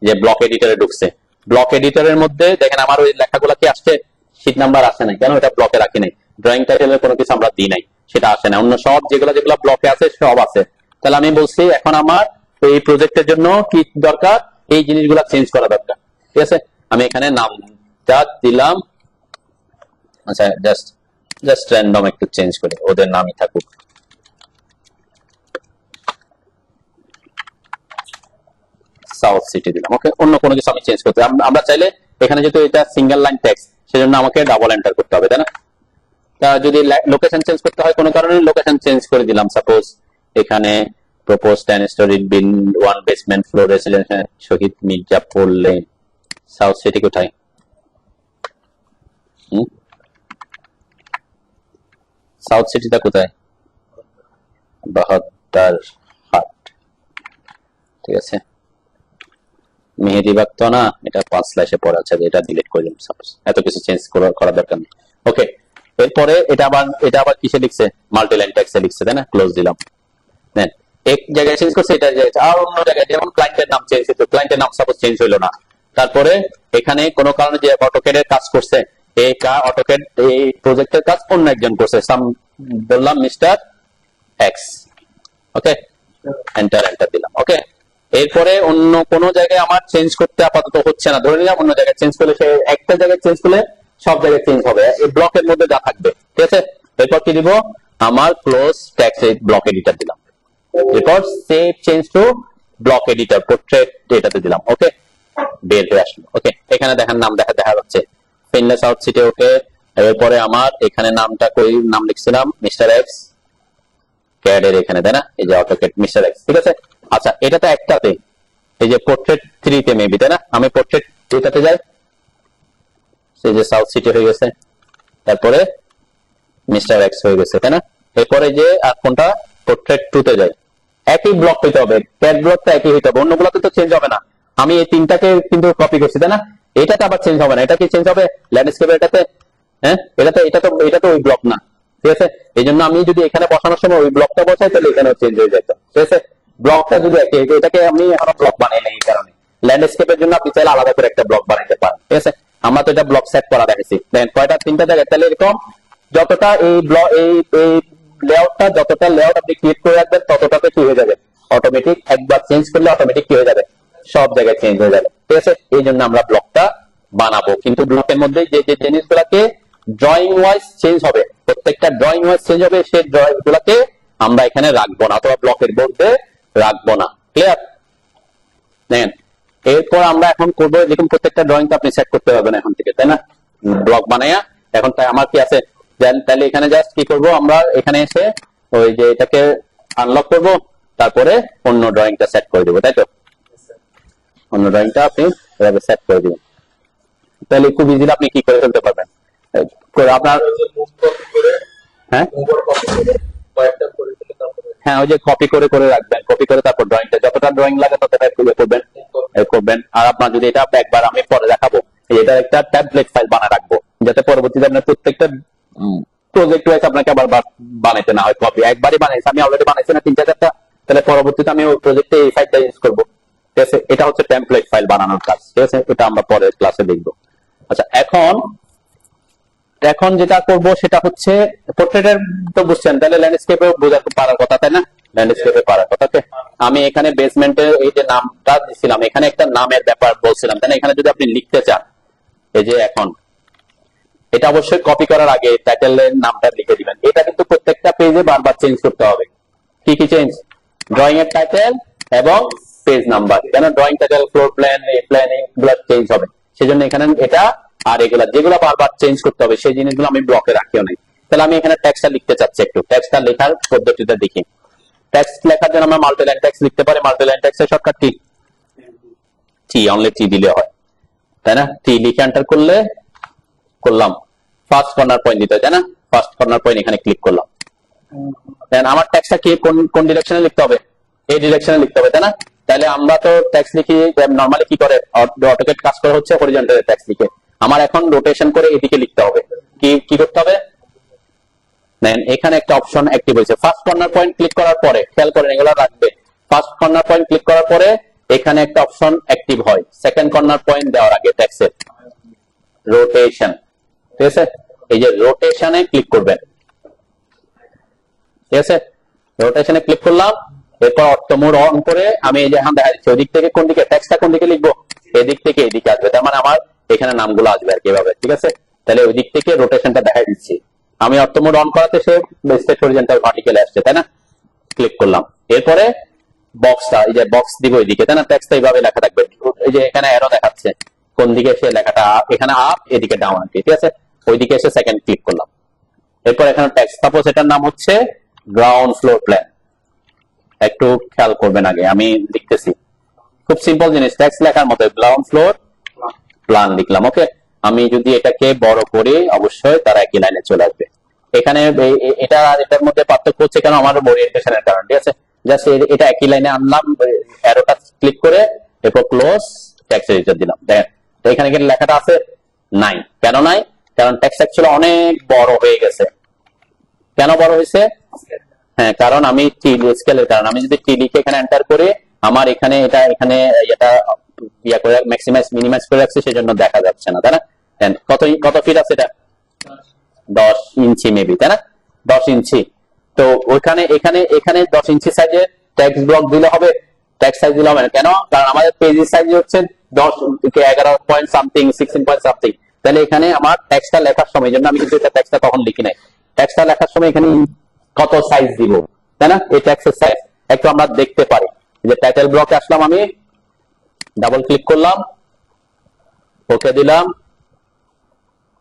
যে ব্লক এডিটরে ঢুকছে। ব্লক এডিটরের মধ্যে দেখেন আমার ওই লেখাগুলো কি আসছে, শীট নাম্বার আসে নাই, কেন, এটা ব্লকে রাখি নাই। ড্রয়িং টাইটেলের কোনো কিছু আমরা দিই নাই, সেটা আসে না। অন্য সব যেগুলো ব্লকে আছে সব আছে। তাহলে আমি বলছি এখন আমার এই প্রজেক্টের জন্য কি দরকার, এই জিনিসগুলো চেঞ্জ করা দরকার, ঠিক আছে। আমি এখানে নামটা দিলাম, আচ্ছা জাস্ট র্যান্ডম একটু চেঞ্জ করে ওদের নামই থাকুক। সাউথ সিটি দিলাম, ওকে। অন্য কোনো কিছু আমি চেঞ্জ করতে, আমরা চাইলে এখানে যেহেতু এটা সিঙ্গেল লাইন টেক্সট, সেজন্য আমাকে ডাবল এন্টার করতে হবে, তাই না। তা যদি লোকেশন চেঞ্জ করতে হয় কোনো কারণে, লোকেশন চেঞ্জ করে দিলাম, সাপোজ এখানে প্রপোজ 10 স্টোরি বিন 1 বেসমেন্ট ফ্লোর রেসিডেন্সিয়াল শহীদ মির্জাপুর লেন। সাউথ সিটি কোথায়, সাউথ সিটিটা কোথায়, বাহাত্তর হাট, ঠিক আছে। মেহেদিবাগ তো না, এটা 5 স্ল্যাশে পড়ে আছে, এটা ডিলিট করে দিলাম, সাপোজ এত কিছু চেঞ্জ করা দরকার নেই, ওকে। এরপরে এটা আবার কিসে লিখছে, মাল্টি লাইন টেক্সটে লিখছে, তাই না, ক্লোজ দিলাম। দেন এক জায়গায় চেঞ্জ করছে, এটা আর অন্য জায়গায়, যেমন ক্লায়েন্টের নাম চেঞ্জ হতো, ক্লায়েন্টের নাম সাপোজ চেঞ্জ হইলো না। তারপরে এখানে কোনো কারণে যে অটোক্যাডের কাজ করছে, এই অটোক্যাড এই প্রজেক্টের কাজ অন্য একজন করছে, বললাম মিস্টার এক্স, ওকে, এন্টার দিলাম, ওকে। এরপরে অন্য কোনো জায়গায় আমার চেঞ্জ করতে আপাতত হচ্ছে না, ধরে নিলাম অন্য জায়গায় চেঞ্জ করলে, সে একটা জায়গায় চেঞ্জ করলে সব জায়গায় চেঞ্জ হবে, এই ব্লকের মধ্যে যা থাকবে, ঠিক আছে। এরপর কি দিব, আমার ক্লোজ টেক্সট ব্লক এডিটর দিলাম, এরপর save change to block editor portrait এটাতে দিলাম, ওকে, বের হয়ে আসলো, ওকে। এখানে দেখেন নাম দেখা যাচ্ছে, ফিনলে সাউথ সিটি, ওকে। এরপরে আমার এখানে নামটা কই, নাম লিখছিলাম মিস্টার এক্স, ক্যাডের এখানে, তাই না, এই যে অটোক্যাড মিস্টার এক্স, ঠিক আছে। আচ্ছা এটা তো একটাতে, এই যে পোর্ট্রেট 3 তে মেবি, তাই না, আমি পোর্ট্রেট 2টাতে যাই, এই যে সাউথ সিটি হয়ে গেছে, তারপরে মিস্টার এক্স হয়ে গেছে, তাই না। এরপরে যে আর কোনটা, পোর্ট্রেট 2 তে যাই, একই ব্লক হইতে হবে, ক্যাড ব্লকটা একই হইতে হবে, অন্যগুলোতে তো চেঞ্জ হবে না। আমি এই 3টাকে কিন্তু কপি করছি, তাই না, এটাতে আবার চেঞ্জ হবে না, এটা কি চেঞ্জ হবে ল্যান্ডস্কেপের এটাতে, হ্যাঁ, এটা তো ওই ব্লক না, ঠিক আছে। এই জন্য আমি যদি এখানে বসানোর সময় ওই ব্লকটা বসাই, তাহলে এখানেও চেঞ্জ হয়ে যেত, ঠিক আছে। ব্লকটা যদি এটাকে আমি এখনো ব্লক বানাই নাই, এই কারণে ল্যান্ডস্কেপের জন্য আপনি চাইলে আলাদা করে একটা ব্লক বানাইতে পারেন, ঠিক আছে। আমরা তো এটা ব্লক সেট করা দেখেছি, দেন কয়টা, 3টা জায়গায়, তাহলে এরকম যতটা এই ব্লক এই লেআউটটা, যতটা লেআউট আপনি ক্রিয়েট করে রাখবেন, ততটাতে কি হয়ে যাবে, অটোমেটিক একবার চেঞ্জ করলে অটোমেটিক কি হয়ে যাবে, সব জায়গায় চেঞ্জ হয়ে যাবে, ঠিক আছে। এই জন্য আমরা ব্লকটা বানাবো, কিন্তু ব্লকের মধ্যে যে যে জিনিসগুলোকে ড্রয়িং ওয়াইজ চেঞ্জ হবে, প্রত্যেকটা ড্রয়িং ওয়াইজ চেঞ্জ হবে, সেই ড্রয়িং গুলাকে আমরা এখানে রাখবো না, অথবা ব্লকের বোর্ডে রাখবো না। ক্লিয়ার? দেখেন, এরপর আমরা এখন করবো, দেখুন প্রত্যেকটা ড্রয়িং তো আপনি সেট করতে পারবেন এখন থেকে, তাই না? ব্লক বানাইয়া এখন তাই আমার কি আছে, তাহলে এখানে জাস্ট কি করব, আমরা এখানে এসে ওই যে এটাকে আনলক করব, তারপরে অন্য ড্রয়িংটা সেট করে দেবো, তাই তো? অন্য ড্রয়িংটা আপনি এভাবে সেট করে দিবেন, তাহলে খুব ইজিলি আপনি কি করে ফেলতে পারবেন আপনার। হ্যাঁ হ্যাঁ, ওই যে কপি করে করে রাখবেন, কপি করে তারপর ড্রয়িংটা যতটা ড্রয়িং লাগে ততটা করবেন। আর আপনার যদি এটা একবার আমি পরে দেখাবো, এটা একটা ট্যাবলেট ফাইল বানা রাখবো, যাতে পরবর্তীতে আপনার প্রত্যেকটা প্রজেক্ট ওয়াইজ আপনাকে আবার বানাইতে না হয়। কপি একবারই বানাইছি, আমি অলরেডি বানাইছি না 3-4টা, তাহলে পরবর্তীতে আমি ওই প্রজেক্টে এই ফাইলটা ইউজ করবো। ঠিক আছে, এটা হচ্ছে টেমপ্লেট ফাইল বানানোর কাজ। ঠিক আছে, এটা আমরা পরের ক্লাসে দেখবো। আচ্ছা, এখন যেটা করব সেটা হচ্ছে পোর্ট্রেটের তো বুঝছেন, তাহলে ল্যান্ডস্কেপে বোঝাতে পারার কথা, তাই না? ল্যান্ডস্কেপে পারার কথা। আমি এখানে বেসমেন্টের এই যে নামটা দিছিলাম, এখানে একটা নামের ব্যাপার বলছিলাম, তাই না? এখানে যদি আপনি লিখতে চান, এই যে এখন এটা অবশ্যই কপি করার আগে টাইটেলের নামটা লিখে দিবেন। এটা কিন্তু প্রত্যেকটা পেজে বারবার চেঞ্জ করতে হবে। কি কি চেঞ্জ? ড্রয়িং এর টাইটেল এবং পেজ নাম্বার, কেন drawing title, floor plan, plan এগুলো চেঞ্জ হবে, সেজন্য এখানে এটা আর এগুলা যেগুলো বারবার চেঞ্জ করতে হবে সেই জিনিসগুলো আমি ব্লকে রাখিও নাই। তাহলে আমি এখানে টেক্সটটা লিখতে চাচ্ছি, একটু টেক্সটটা লেখার পদ্ধতিটা দেখি। টেক্সট লেখার জন্য আমরা মাল্টিলাইন টেক্সট লিখতে পারি। মাল্টিলাইন টেক্সটের শর্টকাট কি? টি, অনলি টি দিলে হয়, তাই না? টি লিখে এন্টার করলাম, ফার্স্ট কর্নার পয়েন্ট দিতে হয়, তাই না? ফার্স্ট কর্নার পয়েন্ট এখানে ক্লিক করলাম। দেন আমার টেক্সটটা কি কোন ডিরেকশনে লিখতে হবে? এই ডিরেকশনে লিখতে হবে, তাই না? তাহলে আমরা তো টেক্সট লিখি নরমালি কি করে, অটোক্যাড কাজ করা হচ্ছে হরিজন্টাল টেক্সট লিখে। আমার এখন রোটেশন করে এদিকে লিখতে হবে। কি করতে হবে? দেন এখানে একটা অপশন অ্যাক্টিভ হয়েছে, ফার্স্ট কর্নার পয়েন্ট ক্লিক করার পরে, খেয়াল করেন এগুলো রাখবে। ফার্স্ট কর্নার পয়েন্ট ক্লিক করার পরে এখানে একটা অপশন অ্যাক্টিভ হয়, সেকেন্ড কর্নার পয়েন্ট দেওয়ার আগে টেক্সটের রোটেশন। ঠিক আছে, এই যে রোটেশনে ক্লিক করবেন। ঠিক আছে, রোটেশনে ক্লিক করলাম, এরপর অর্থমোড অন করে আমি এই যে এখন দেখা যাচ্ছে ওদিক থেকে কোন দিকে টেক্সটটা কোন দিকে লিখবো, এদিক থেকে এদিকে আসবে, তার মানে আমার এখানে নামগুলো আসবে আর কি এভাবে। ঠিক আছে, তাহলে ওই দিক থেকে রোটেশনটা দেখাই দিচ্ছি। আমি অর্থমোড অন করাতে সে স্ট্রেট হরিজন্টাল ভার্টিক্যালে আসছে, তাই না? ক্লিক করলাম, এরপরে বক্সটা, এই যে বক্স দিব ওইদিকে, তাই না? টেক্সটটা এইভাবে লেখা থাকবে, এই যে এখানে অ্যারো দেখাচ্ছে কোন দিকে সে লেখাটা, এখানে আপ, এদিকে ডাউন আর কি। ঠিক আছে, ওইদিকে এসে সেকেন্ড ক্লিক করলাম, এরপর এখানে টেক্সট, সাপোজ এটার নাম হচ্ছে গ্রাউন্ড ফ্লোর প্ল্যান। একটু খেয়াল করবেন, আগে আমি লিখতেছি, খুব সিম্পল জিনিস, টেক্সট লেখার মতো গ্রাউন্ড ফ্লোর প্ল্যান লিখলাম। ওকে, আমি যদি এটাকে বড় করি অবশ্যই তারা একই লাইনে চলে আসবে। এখানে এটার মধ্যে পার্থক্য হচ্ছে কেন, আমার ওরিয়েন্টেশনের কারণ। ঠিক আছে, জাস্ট এটা একই লাইনে আনলাম, অ্যারোটা ক্লিক করে এরপর ক্লোজ, টেক্সট এডিটর দিলাম। দেখেন এখানে কি লেখাটা আছে? নাই। কেন নাই? কারণ টেক্সট অ্যাকচুয়ালি অনেক বড় হয়ে গেছে। কেন বড় হয়েছে? হ্যাঁ, কারণ আমি টি স্কেলের কারণ। আমি যদি টি লিখে এখানে এন্টার করে আমার এখানে এটা ইয়া করে ম্যাক্সিমাইজ মিনিমাইজ করে রাখছি, সেজন্য দেখা যাচ্ছে না, তাই না? কত ফিট আছে এটা? 10 ইঞ্চি মেবি, তাই না? 10 ইঞ্চি। তো ওইখানে এখানে 10 ইঞ্চি সাইজে টেক্সট ব্লক দিলে হবে, টেক্সট সাইজ দিলে হবে না। কেন? কারণ আমাদের পেজের সাইজ হচ্ছে 11 পয়েন্ট সামথিং, 16 পয়েন্ট সামথিং। তাহলে এখানে আমার টেক্সটটা লেখার সময়, জন্য আমি কিন্তু এটা টেক্সটটা তখন লিখি নাই, টেক্সটটা লেখার সময় এখানে কত সাইজ দিব, তাই না? এই টেক্সটের সাইজ একটু আমরা দেখতে পারি। যে টাইটেল ব্লকে আসলাম, আমি ডাবল ক্লিক করলাম, ওকে দিলাম,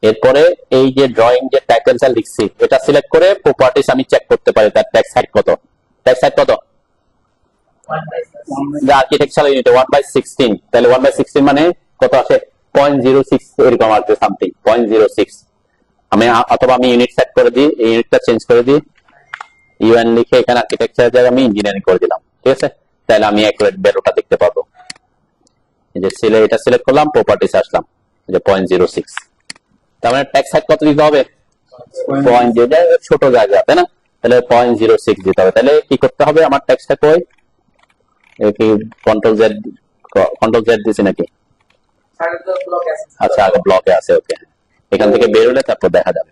এরপরে এই যে ড্রয়িং যে টাইটেলটা লিখছি এটা সিলেক্ট করে প্রপার্টিজ আমি চেক করতে পারি তার টেক্সট হাইট কত। টেক্সট হাইট কত? আর্কিটেকচারাল ইউনিট 1/16, তাহলে 1/16 মানে কত আসে? 0.06 এরকম আসবে, সামথিং 0.06। আমি অথবা আমি ইউনিট সেট করে দিই, এই ইউনিটটা চেঞ্জ করে দিই, ইউএন লিখে এখানে আর্কিটেকচার জায়গায় আমি ইঞ্জিনিয়ারিং করে দিলাম। ঠিক আছে, তাহলে আমি অ্যাকুরেট ভ্যালুটা দেখতে পাবো। এই যে এটা সিলেক্ট করলাম, প্রপার্টিজ আসলাম, যে 0.06। তার মানে টেক্সট হাইট কত দিতে হবে? ছোট জায়গা, তাই না? তাহলে 0.06 দিতে হবে। তাহলে কি করতে হবে, আমার টেক্সটটা কই, কি কন্ট্রোল জেড দিছি নাকি? আচ্ছা, আগে ব্লকে আছে। ওকে, এখান থেকে বের হলে তারপর দেখা যাবে।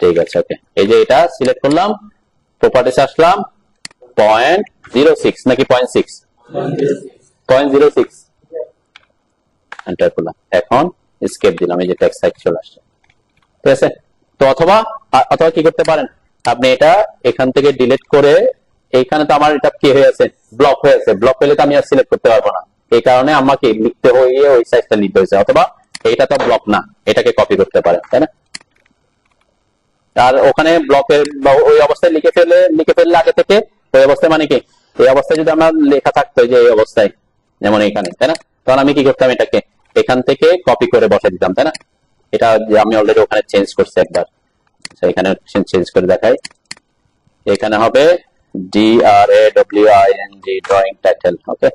ঠিক আছে, ওকে, এই যে এটা সিলেক্ট করলাম, প্রপার্টিস আসলাম, 0.06 নাকি 0.6? 0.06 এন্টার করলাম, এখন এসকেপ দিলাম, এই যে টেক্সট সাইজ চলে আসছে। ঠিক আছে, তো অথবা কি করতে পারেন, আপনি এটা এখান থেকে ডিলিট করে, এইখানে তো আমার এটা কি হয়ে আছে, ব্লক হয়ে আছে, ব্লক হলে তো আমি আর সিলেক্ট করতে পারবো না, এই কারণে আমাকে লিখতে হয়ে ওই সাইজটা নিতে হয়েছে, অথবা এটা তো ব্লক না, এটাকে কপি করতে পারেন, তাই না? আর ওখানে ব্লকের ওই অবস্থায় লিখে ফেললে আগে থেকে, ওই অবস্থায় মানে কি, এই অবস্থায় যদি আমার লেখা থাকতো যে এই অবস্থায়, যেমন এখানে, তাই না, তখন আমি কি করতাম, এটাকে এখান থেকে কপি করে বসে দিতাম, তাই না? এটা আমি অলরেডি ওখানে চেঞ্জ করছি একবার, এখানে চেঞ্জ করে দেখাই। এখানে হবে DRAWING ড্রয়িং টাইটেল। ওকে,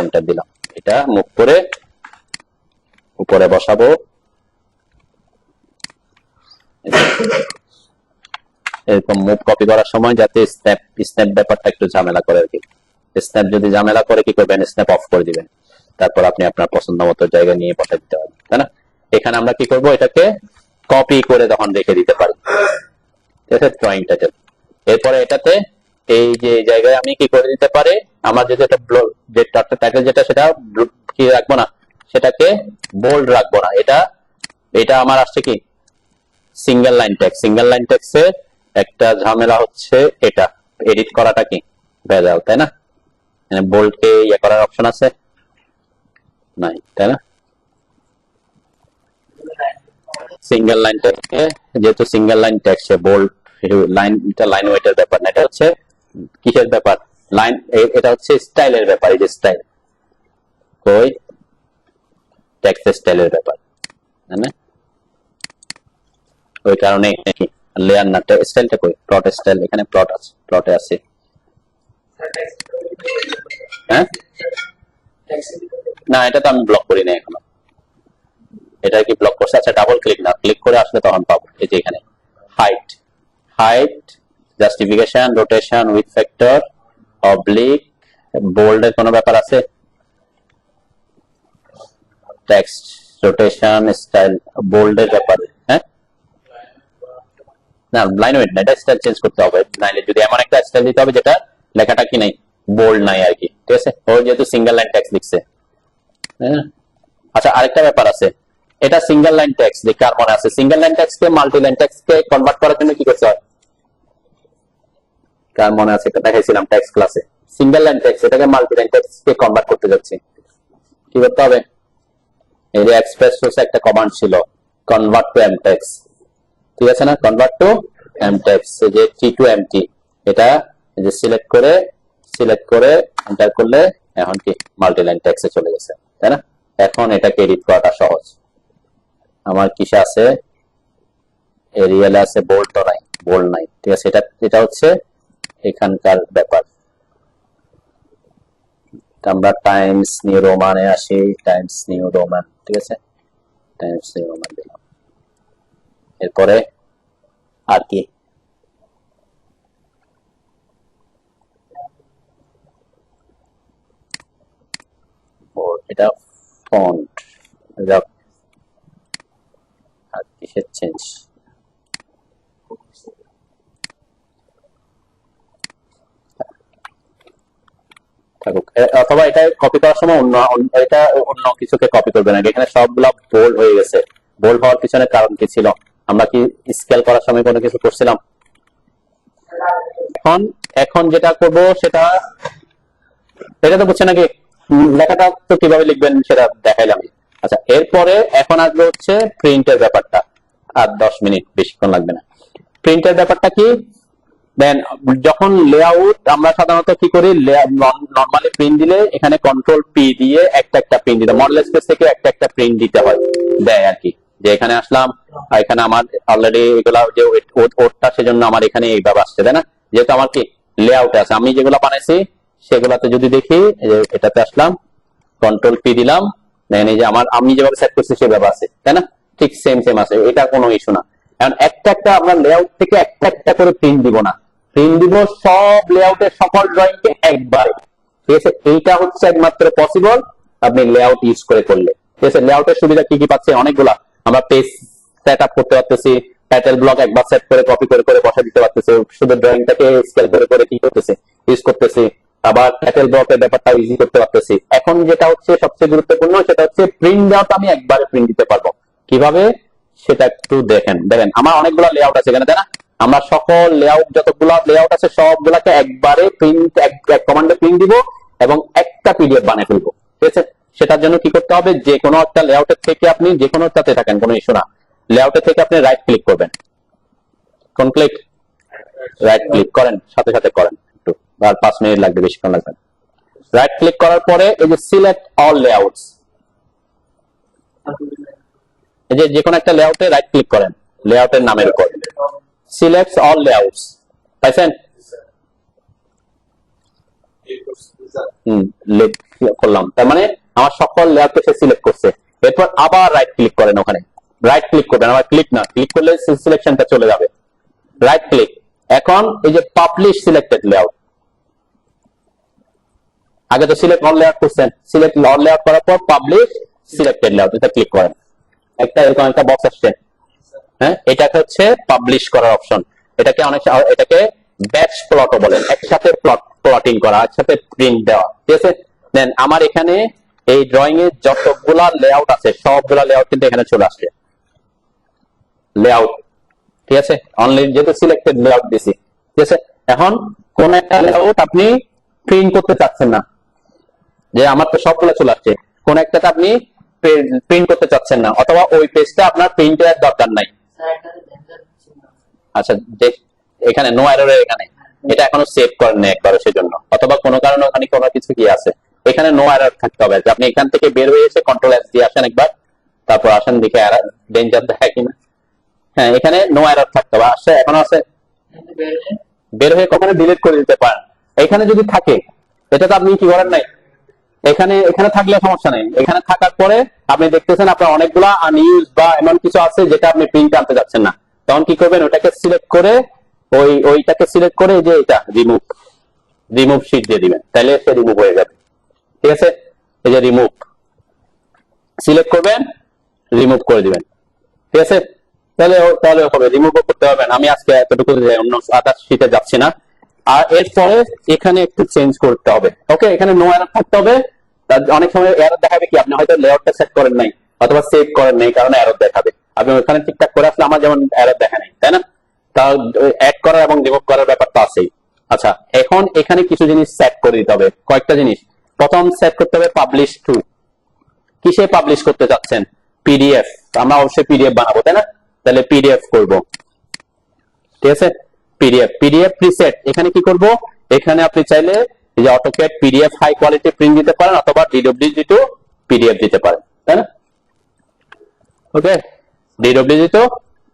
এন্টার দিলাম, এটা মুভ করে উপরে বসাবো। এরকম মুভ কপি করার সময় যাতে স্ন্যাপ ব্যাপারটা একটু ঝামেলা করে আর কি, স্ন্যাপ যদি ঝামেলা করে কি করবেন, স্ন্যাপ অফ করে দিবেন, তারপর আপনি আপনার পছন্দ মতো জায়গায় নিয়ে বসাই দিতে পারবেন, তাই না? এখানে আমরা কি করব, এটাকে কপি করে তখন রেখে দিতে পারি, ঠিক আছে, ড্রয়িং টাইটেল। এরপরে এটাতে এই যে জায়গায় আমি কি করে দিতে পারি, আমার যদি এটা টাইটেল যেটা সেটা কি রাখবো না, সেটাকে বোল্ড রাখবো না, এটা আমার আসছে কি single line text. Single line টেক্সটের একটা ঝামেলা হচ্ছে এটা এডিট করাটা কি ভেজাল, তাই না? মানে বোল্ড কে ইয়ে করার অপশন আছে নাই, তাই না? সিঙ্গেল লাইন টেক্সট, যেহেতু single line text bold line, এটা লাইন ওয়েটের ব্যাপার না, এটা হচ্ছে কিসের ব্যাপার, লাইন, এটা হচ্ছে স্টাইলের ব্যাপার, এই যে স্টাইল, কই টেক্সট স্টাইলের ব্যাপার, তাই না? ওই কারণে কি লেয়ার না, স্টাইলটা কই, প্লট স্টাইল, এখানে প্লট আছে, প্লটে আছে, হ্যাঁ না, এটা তো আমি ব্লক করি না এখনো, এটা কি ব্লক করছে? আচ্ছা, ডাবল ক্লিক না, ক্লিক করে আসলে তখন পাবো, এই যে এখানে height justification, rotation, with factor, oblique, বোল্ডের কোনো ব্যাপার আছে, টেক্সট রোটেশন, স্টাইল, বোল্ডের ব্যাপার, হ্যাঁ না, লাইন ওয়েট না, এটা স্টাইল চেঞ্জ করতে হবে, নাইলে যদি এমন একটা স্টাইল দিতে হবে যেটা লেখাটা কি নাই, বোল্ড নাই আর কি, ঠিক আছে, ও যেহেতু সিঙ্গেল লাইন টেক্সট লিখছে, হ্যাঁ। আচ্ছা, আরেকটা ব্যাপার আছে, এটা সিঙ্গেল লাইন টেক্সট, দেখে আর মনে আছে, সিঙ্গেল লাইন টেক্সট কে মাল্টি লাইন টেক্সট কে কনভার্ট করার জন্য কি করতে হয়, কার মনে আছে, এটা দেখাইছিলাম টেক্সট ক্লাসে, সিঙ্গেল লাইন টেক্সট এটাকে মাল্টি লাইন টেক্সট কে কনভার্ট করতে যাচ্ছি, কি করতে হবে, এই যে এক্সপ্রেস সোর্সে একটা কমান্ড ছিল, কনভার্ট টু এমটেক্স, ঠিক আছে না, কনভার্ট টু এমটেক্স, এই যে টি টু এমটি, এটা এই যে সিলেক্ট করে এন্টার করলে এখন কি মাল্টি লাইন টেক্সটে চলে গেছে, তাই না? এখন এটাকে এডিট করাটা সহজ, আমার কিসে আছে, এরিয়ালে আছে, বোল্ড তো নাই, বোল্ড নাই, ঠিক আছে, এটা হচ্ছে এখানকার ব্যাপার। আমরা টাইমস নিউ রোমানে আসি, টাইমস নিউ রোমান, ঠিক আছে, টাইমস নিউ রোমান দিলাম, এরপরে আর কি, এটা ফন্ট, আর কিসের চেঞ্জ, অথবা এটা কপি করার সময় অন্য কিছুকে কপি করবে না, এখানে সবগুলা বোল্ড হয়ে গেছে, বোল্ড হওয়ার পিছনে কারণ কি ছিল, আমরা কি স্কেল করার সময় কোনো কিছু করছিলাম, এখন যেটা করব সেটা, এটা তো বুঝছে নাকি, লেখাটা তো কিভাবে লিখবেন সেটা দেখাইলাম। আচ্ছা, এরপরে এখন আসবে হচ্ছে প্রিন্টের ব্যাপারটা, আর 10 মিনিট বেশিক্ষণ লাগবে না। প্রিন্টের ব্যাপারটা কি, দেন যখন লেআউট আমরা সাধারণত কি করি, নরমালি প্রিন্ট দিলে এখানে কন্ট্রোল পি দিয়ে একটা প্রিন্ট দিতে, মডেল স্পেস থেকে একটা প্রিন্ট দিতে হয়, দেয় আর কি, যে এখানে আসলাম, এখানে আমার অলরেডি এগুলা যে ওটটা, সেজন্য আমার এখানে এইভাবে আসছে, তাই না, যেহেতু আমার কি লেআউটে আছে, আমি যেগুলো বানাইছি সেগুলাতে যদি দেখি, এটাতে আসলাম, কন্ট্রোল পি দিলাম, দেখেন এই যে আমি যেভাবে সেট করছি সেভাবে আছে, তাই না, ঠিক সেম আছে, এটা কোনো ইস্যু না। এখন একটা আমরা লেআউট থেকে একটা করে প্রিন্ট দিব না, প্রিন্ট দিব সব লেআউটের সকল ড্রয়িং কে একবার, ঠিক আছে, এইটা হচ্ছে একমাত্র পসিবল আপনি লেআউট ইউজ করলে, ঠিক আছে। লেআউটের সুবিধা কি কি পাচ্ছে, অনেকগুলা, আমরা পেজ সেট আপ করতে পারতেছি, টাইটেল ব্লক একবার সেট করে কপি করে বসা দিতে পারতেছি, শুধু ড্রয়িংটাকে স্কেল করে কি করতেছি, ইউজ করতেছি, আবার টাইটেল ব্লকের ব্যাপারটা ইজি করতে পারতেছি। এখন যেটা হচ্ছে সবচেয়ে গুরুত্বপূর্ণ, সেটা হচ্ছে প্রিন্ট দেওয়াটা আমি একবারে প্রিন্ট দিতে পারবো, কিভাবে সেটা একটু দেখেন আমার অনেকগুলো লেআউট আছে এখানে, তাই না, আমরা সকল লেআউট যতগুলো লেআউট আছে সবগুলাকে একবারে প্রিন্ট এক কমান্ডে প্রিন্ট দিব এবং একটা পিডিএফ বানিয়ে ফেলবো। ঠিক আছে, সেটার জন্য কি করতে হবে, যে কোনো একটা লেআউটের থেকে আপনি যে কোনো একটাতে থাকেন, কোনো ইস্যু না, লেআউটের থেকে আপনি রাইট ক্লিক করবেন। কোন ক্লিক? রাইট ক্লিক করেন, সাথে সাথে করেন, একটু আর 5 মিনিট লাগবে, বেশিক্ষণ লাগবে। রাইট ক্লিক করার পরে এই যে সিলেক্ট অল লেআউটস, এই যে কোনো একটা লেআউটে রাইট ক্লিক করেন লেআউটের নামের উপর, সিলেক্ট অল লেআউটস, পাইছেন? করলাম, তার মানে আমার সকল লেআউটকে সে সিলেক্ট করছে। এরপর আবার রাইট ক্লিক করেন, ওখানে রাইট ক্লিক করবেন, আবার ক্লিক না, ক্লিক করলে সিলেকশনটা চলে যাবে। রাইট ক্লিক, এখন এই যে পাবলিশ সিলেক্টেড লেআউট, আগে তো সিলেক্ট অল লেআউট করছেন, সিলেক্ট অল লেআউট করার পর পাবলিশ সিলেক্টেড লেআউট, এটা ক্লিক করেন। একটা এরকম একটা বক্স আসছে, হ্যাঁ, এটা হচ্ছে পাবলিশ করার অপশন। এটাকে এটাকে ব্যাচ প্লটও বলে, একসাথে প্লটিং করা, একসাথে প্রিন্ট দেওয়া। ঠিক আছে, দেন আমার এখানে এই ড্রয়িং এর যতগুলা লেআউট আছে সবগুলা লেআউট কিন্তু এখানে চলে আসছে, লেআউট। ঠিক আছে, অনলি যেহেতু সিলেক্টেড লেআউট দিছি। ঠিক আছে, এখন কোন একটা লেআউট আপনি প্রিন্ট করতে চাচ্ছেন না, যে আমার তো সবগুলো চলে আসছে, কোন একটাতে আপনি প্রিন্ট করতে চাচ্ছেন না, অথবা ওই পেজটা আপনার প্রিন্টের দরকার নাই। আচ্ছা, এখানে নো এরর, এখানে এটা এখনো সেভ করেন না একবার, সেজন্য, অথবা কোনো কারণে ওখানে কোনো কিছু কি আছে, এখানে নো এরর থাকতে হবে। আপনি এখান থেকে বের হয়ে এসে কন্ট্রোল এস দিয়ে আসেন একবার, তারপর আসেন দিকে ডেঞ্জার দেখায় কিনা। হ্যাঁ, এখানে নো এরর থাকতে হবে, আসছে, এখনো আছে। বের হয়ে কখনো ডিলিট করে দিতে পারেন। এখানে যদি থাকে, এটা তো আপনি কি করেন নাই, এখানে থাকলে সমস্যা নেই। এখানে থাকার পরে আপনি দেখতেছেন আপনার অনেকগুলা আনইউজ বা এমন কিছু আছে যেটা আপনি প্রিন্ট আনতে যাচ্ছেন না, তখন কি করবেন, ওটাকে সিলেক্ট করে ওইটাকে সিলেক্ট করে যে এটা রিমুভ শীট দিয়ে দিবেন, তাহলে সে রিমুভ হয়ে যাবে। ঠিক আছে, এই যে রিমুভ সিলেক্ট করবেন, রিমুভ করে দিবেন। ঠিক আছে, তাহলে হবে, রিমুভ করতে হবে না। আমি আজকে এতটুকু, অন্য আদার্স শীটে যাচ্ছি না। আর এরপরে এখানে একটু চেঞ্জ করতে হবে। ওকে, এখানে নো এরর থাকতে হবে। অনেক সময় এরর দেখাবে কি, আপনি হয়তো লেআউটটা সেট করেন নাই অথবা সেভ করেন নাই, কারণে এরর দেখাবে। আপনি ওখানে ঠিকঠাক করে আসলে, আমার যেমন এরর দেখা নাই, তাই না? তার অ্যাড করার এবং রিমুভ করার ব্যাপারটা আছেই। আচ্ছা, এখন এখানে কিছু জিনিস সেট করে দিতে হবে, কয়েকটা জিনিস। প্রথম সেট করতে হবে পাবলিশ টু। কিসে পাবলিশ করতে চাচ্ছেন? পিডিএফ। আমরা অবশ্যই পিডিএফ বানাবো, তাই না? তাহলে পিডিএফ করব। ঠিক আছে, পিডিএফ প্রিসেট। এখানে কি করব, এখানে আপনি চাইলে এই যে AutoCAD PDF high quality print দিতে পারেন, অথবা DWG2 পিডিএফ দিতে পারেন, তাই না? ওকে, DWG2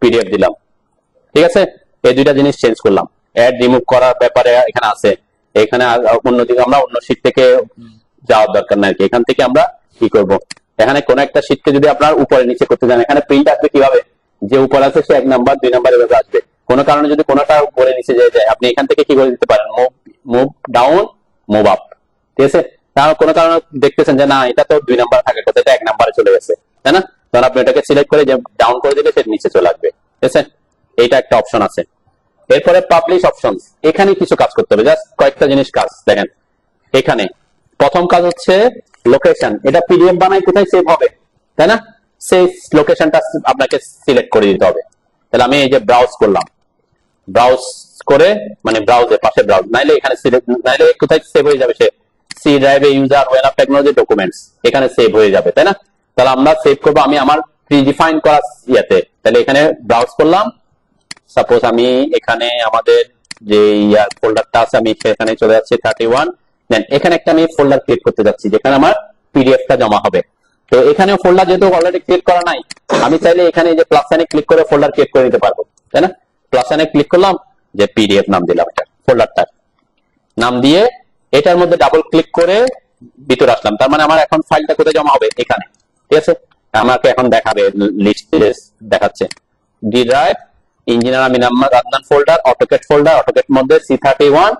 পিডিএফ দিলাম। ঠিক আছে, এই দুইটা জিনিস চেঞ্জ করলাম। অ্যাড রিমুভ করার ব্যাপারে এখানে আছে, এখানে অন্যদিকে আমরা অন্য শীট থেকে যাওয়ার দরকার নাই। এখান থেকে আমরা কি করব, এখানে কোন একটা শীটকে যদি আপনার উপরে নিচে করতে যান, এখানে প্রিন্ট আসবে কিভাবে, যে উপরে আছে সে 1 নাম্বার 2 নাম্বার এভাবে আসবে। কোন কারণে যদি কোনটা উপরে নিচে যায়, আপনি এখান থেকে কি করে দিতে পারেন, মুভ ডাউন, মুভ আপ। ঠিক আছে, তাহলে কোন কারণে দেখতেছেন যে না, এটা তো 2 নাম্বার থাকে, কোথায় এটা 1 নাম্বারে চলে গেছে, তাই না? তখন আপনি এটাকে সিলেক্ট করে যে ডাউন করে দিলে সে নিচে চলে আসবে। ঠিক আছে, এইটা একটা অপশন আছে। এরপরে পাবলিশ অপশন, এখানে কিছু কাজ করতে হবে, জাস্ট কয়েকটা জিনিস কাজ দেখেন। এখানে প্রথম কাজ হচ্ছে লোকেশন। এটা পিডিএফ বানাই কোথায় সেভ হবে, তাই না? সেই লোকেশনটা আপনাকে সিলেক্ট করে দিতে হবে। তাহলে আমি এই যে ব্রাউজ করলাম, ব্রাউজ করে, মানে ব্রাউজের পাশে ব্রাউজ, নাইলে এখানে সিলেক্ট, নাইলে কোথায় সেভ হয়ে যাবে, সে সি ড্রাইভে user well of technology documents, এখানে সেভ হয়ে যাবে, তাই না? তাহলে আমরা সেভ করবো আমি আমার প্রিডিফাইন করা ইয়াতে। তাহলে এখানে ব্রাউজ করলাম, সাপোজ আমি এখানে আমাদের যে ফোল্ডারটা আছে, আমি সেখানে চলে যাচ্ছি 31। দেন এখানে একটা আমি ফোল্ডার ক্রিয়েট করতে যাচ্ছি, যেখানে আমার পিডিএফটা জমা হবে। তো এখানে ফোল্ডার যেহেতু অলরেডি ক্রিয়েট করা নাই, আমি চাইলে এখানে যে প্লাস সাইনে ক্লিক করে ফোল্ডার ক্রিয়েট করে দিতে পারবো, তাই না? প্লাস সাইনে ক্লিক করলাম, যে পিডিএফ নাম দিলাম, এটা ফোল্ডারটার নাম দিয়ে এটার মধ্যে ডাবল ক্লিক করে ভিতরে আসলাম। তার মানে আমার এখন ফাইলটা কোথায় জমা হবে, এখানে। ঠিক আছে, আমাকে এখন দেখাবে, লিস্ট দেখাচ্ছে ডি ড্রাইভ, ইঞ্জিনিয়ার আমি number Adnan folder, AutoCAD folder, AutoCAD মধ্যে C31,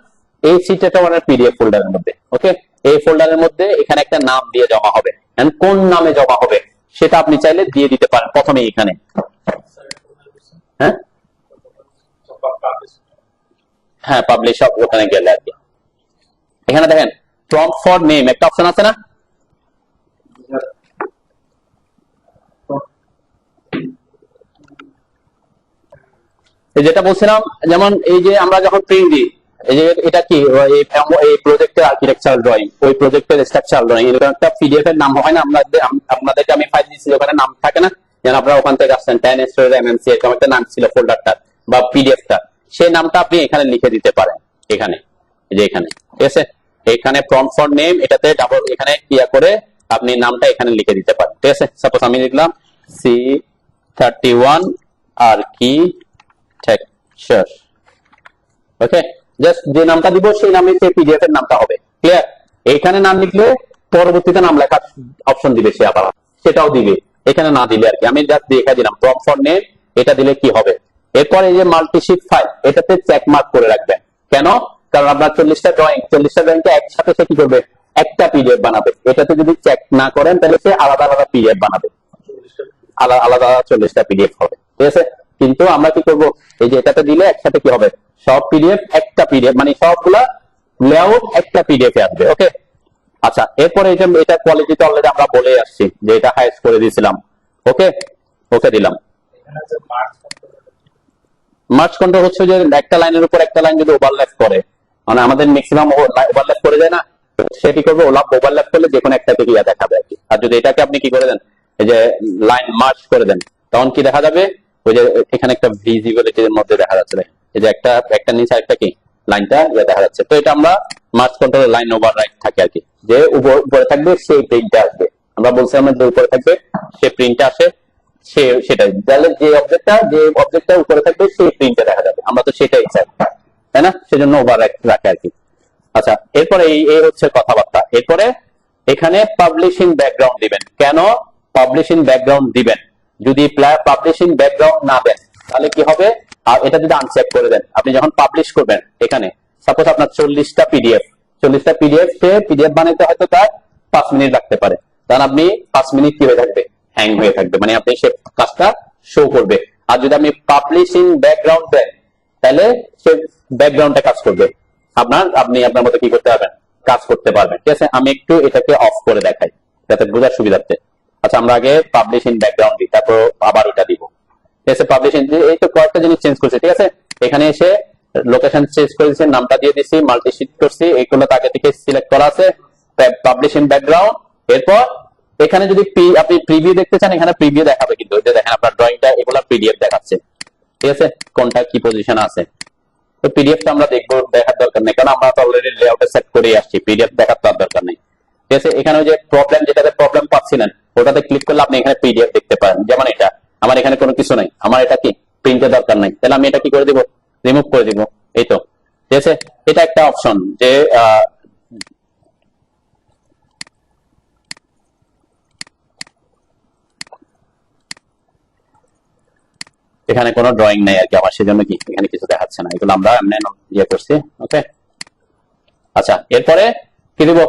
এই সিটা আমার পিডিএফ ফোল্ডারের মধ্যে। ওকে, এই ফোল্ডারের মধ্যে এখানে একটা নাম দিয়ে জমা হবে, এন্ড কোন নামে জমা হবে সেটা আপনি চাইলে দিয়ে দিতে পারেন প্রথমে এখানে। হ্যাঁ হ্যাঁ, পাবলিশ ওখানে গেলে আর কি। এখানে দেখেন প্রম্পট ফর নেম একটা অপশন আছে না, যেটা বলছিলাম, যেমন এই যে আমরা যখন প্রিন্ট দিই, এই যে এটা কি এই প্রজেক্টের আর্কিটেকচারাল ড্রয়িং, ওই প্রজেক্টের স্ট্রাকচারাল ড্রয়িং, এরকম একটা পিডিএফ এর নাম হয় না, আপনাদেরকে আমি ফাইল দিয়েছি ওখানে নাম থাকে না, যেন আপনারা ওখান থেকে আসছেন 10 স্টোরেজ এমএনসি এরকম একটা নাম ছিল ফোল্ডারটা বা পিডিএফটা, সেই নামটা আপনি এখানে লিখে দিতে পারেন। এখানে এই যে এখানে, ঠিক আছে, এখানে প্রম্পট ফর নেম, এটাতে ডাবল এখানে ক্লিক করে আপনি নামটা এখানে লিখে দিতে পারেন। ঠিক আছে, সাপোজ আমি লিখলাম C31 আর্কিটেকচার, ওকে, জাস্ট যে নামটা দিব সেই নামে সেই পিডিএফ এর নামটা হবে। ক্লিয়ার? এইখানে নাম লিখলে পরবর্তীতে নাম লেখার অপশন দিবে সে, আবার সেটাও দিবে, এখানে না দিলে আর কি। আমি জাস্ট দেখা দিলাম প্রম্পট ফর নেম, এটা দিলে কি হবে। এরপর এই যে মাল্টিশিট ফাইল, এটাতে চেক মার্ক করে রাখবেন। কেন? কারণ আপনার 40টা ড্রয়িংকে একসাথে সে কি করবে, একটা পিডিএফ বানাবে। এটাতে যদি চেক না করেন তাহলে সে আলাদা আলাদা পিডিএফ বানাবে, আলাদা 40টা পিডিএফ হবে। ঠিক আছে, কিন্তু আমরা কি করব, এই যে এটাতে দিলে একসাথে কি হবে, সব পিডিএফ একটা পিডিএফ, মানে সবগুলা লেআউট একটা পিডিএফ এ আসবে। ওকে, আচ্ছা, এরপরে এটা কোয়ালিটিতে অলরেডি আমরা বলে আসছি যে এটা হাইস্ট করে দিয়েছিলাম। ওকে, ওকে দিলাম। মার্জ কন্ট্রোল হচ্ছে যে একটা লাইনের উপর একটা লাইন যদি ওভারল্যাপ করে, মানে আমাদের ম্যাক্সিমাম ওভারল্যাপ করে যায় না, সে কি করবে, ওভারল্যাপ করলে যে কোনো একটাতে গিয়ে দেখাবে আর কি। আর যদি এটাকে আপনি কি করে দেন, এই যে লাইন মার্জ করে দেন, তখন কি দেখা যাবে, ওই যে এখানে একটা ভিজিবিলিটির মধ্যে দেখা যাচ্ছে, এই যে একটা নিচে একটা কি লাইনটা দেখা যাচ্ছে। তো এটা আমরা মার্জ কন্ট্রোল লাইন ওভাররাইট থাকে আর কি, যে উপরে থাকবে সেই প্রিন্টটা আসবে। আমরা বলছিলাম যে উপরে থাকবে সে প্রিন্টটা আসে, সেটাই, তাহলে যে অবজেক্টটা উপরে থাকবে সেই প্রিন্টটা দেখা যাবে। আমরা তো সেটাই চাই, তাই না? সেজন্য ওভার রাখে আর কি। আচ্ছা, এরপরে এই হচ্ছে কথাবার্তা। এরপরে এখানে পাবলিশিং ব্যাকগ্রাউন্ড দিবেন। কেন পাবলিশিং ব্যাকগ্রাউন্ড দিবেন? যদি পাবলিশিং ব্যাকগ্রাউন্ড না দেন তাহলে কি হবে, আর এটা যদি আনচেক করে দেন, আপনি যখন পাবলিশ করবেন, এখানে সাপোজ আপনার 40টা পিডিএফ সে পিডিএফ বানাইতে হয়তো তার 5 মিনিট লাগতে পারে, কারণ আপনি 5 মিনিট কি হয়ে থাকবে, হ্যাং হয়ে থাকবে, মানে আপনি সে কাজটা শো করবে। আর যদি আপনি পাবলিশিং ব্যাকগ্রাউন্ড দেন তাহলে সে ব্যাকগ্রাউন্ডটা কাজ করবে, আপনি আপনার মতো কি করতে পারবেন, কাজ করতে পারবেন। ঠিক আছে, আমি একটু এটাকে অফ করে দেখাই যাতে বোঝার সুবিধার্থে। আচ্ছা, আমরা আগে পাবলিশিং ব্যাকগ্রাউন্ড দিই, তারপর আবার এটা দিব। ঠিক আছে, পাবলিশিং, এই তো কয়েকটা জিনিস চেঞ্জ করছে। ঠিক আছে, এখানে এসে লোকেশন চেঞ্জ করেছি, নামটা দিয়ে দিছি, মাল্টিশিট করছি, এগুলো আগে থেকে সিলেক্ট করা আছে, পাবলিশিং ব্যাকগ্রাউন্ড। এরপর এখানে যদি আপনি প্রিভিউ দেখতে চান, এখানে প্রিভিউ দেখাবে, কিন্তু দেখেন আপনার ড্রয়িংটা এগুলা পিডিএফ দেখাচ্ছে। ঠিক আছে, কোনটা কি পজিশন আছে। তো পিডিএফটা আমরা দেখবো, দেখার দরকার নেই, কারণ আমরা তো অলরেডি লেআউটে সেট করে আসছি, পিডিএফ দেখার তো দরকার নেই। ঠিক আছে, এখানে ওই যে যেটাতে প্রবলেম পাচ্ছিলেন ওটাতে ক্লিক করলে আপনি এখানে পিডিএফ দেখতে পারেন। যেমন এটা আমার এখানে কোনো কিছু নাই, আমার এটা কি প্রিন্টের দরকার নাই, তাহলে আমি এটা কি করে দিব, রিমুভ করে দিব। এই তো, ঠিক আছে, এটা একটা অপশন যে এখানে কোনো ড্রয়িং নাই আর কি আমার, সেজন্য কি এখানে কিছু দেখাচ্ছে না, এগুলো আমরা এমনি ইয়ে করছি। ওকে, আচ্ছা, এরপরে কি দিব,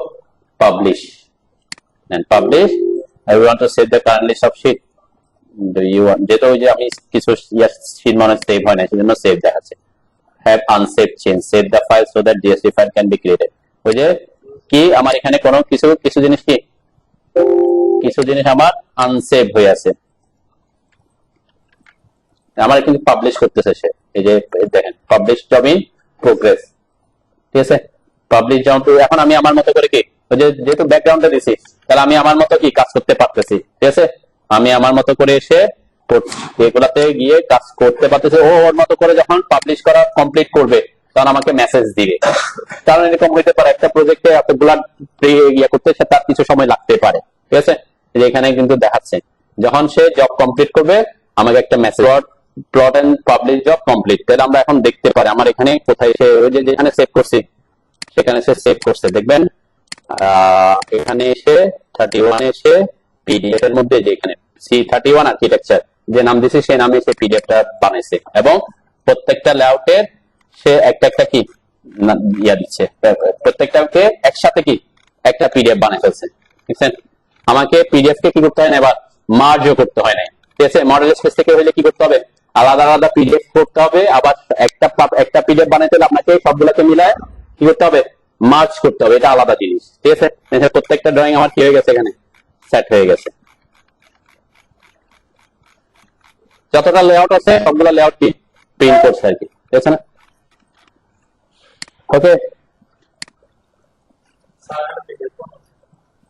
publish, publish. I want to save the current list of sheet. Do you want, যেটা ওই যে আমি কিছু শীট মানে সেভ হয় না, সেজন্য সেভ দেখাচ্ছে। Have unsaved change, save the file so that DSV file can be created. ওই যে কি আমার এখানে কোনো কিছু জিনিস কি কিছু জিনিস আমার আনসেভ হয়ে আছে, আমার কিন্তু পাবলিশ করতেছে সে। এই যে দেখেন, পাবলিশ জব ইন প্রোগ্রেস। ঠিক আছে, পাবলিশ জব, এখন আমি আমার মতো করে কি, ওই যে যেহেতু ব্যাকগ্রাউন্ডে দিছি, তাহলে আমি আমার মতো কি কাজ করতে পারতেছি। ঠিক আছে, আমি আমার মতো করে এসে এগুলাতে গিয়ে কাজ করতে পারতেছি। ওর মতো করে যখন পাবলিশ করা কমপ্লিট করবে তখন আমাকে মেসেজ দিবে। কারণ এরকম হইতে পারে একটা প্রজেক্টে এতগুলা ইয়ে করতে তার কিছু সময় লাগতে পারে। ঠিক আছে, এখানে কিন্তু দেখাচ্ছে যখন সে জব কমপ্লিট করবে আমাকে একটা message, plot and publish job complete. তাহলে আমরা এখন দেখতে পারি আমার এখানে কোথায় সে, ওই যে যেখানে সেভ করছি সেখানে সে সেভ করছে। দেখবেন এখানে এসে 31 এসে পিডিএফ এর মধ্যে যে এখানে C31 আর্কিটেকচার যে নাম দিয়েছে সেই নামে সে পিডিএফটা বানাইছে, এবং প্রত্যেকটা লেআউটের সে একটা কি ইয়া দিচ্ছে, প্রত্যেকটাকে একসাথে কি একটা পিডিএফ বানাই ফেলছে। ঠিক আছে, আমাকে পিডিএফ কে কি করতে হয় না, এবার মার্জও করতে হয় না। ঠিক আছে, মডেল স্পেস থেকে হইলে কি করতে হবে, আলাদা আলাদা পিডিএফ করতে হবে, আবার একটা পিডিএফ বানাইতে হলে আপনাকে সবগুলোকে মিলায় কি করতে হবে, মার্জ করতে হবে, এটা আলাদা জিনিস। ঠিক আছে, প্রত্যেকটা ড্রয়িং আমার কি হয়ে গেছে, এখানে সেট হয়ে গেছে। যতটা লেআউট আছে সবগুলো লেআউট কি প্রিন্ট করছে আর কি, ঠিক আছে না? ওকে,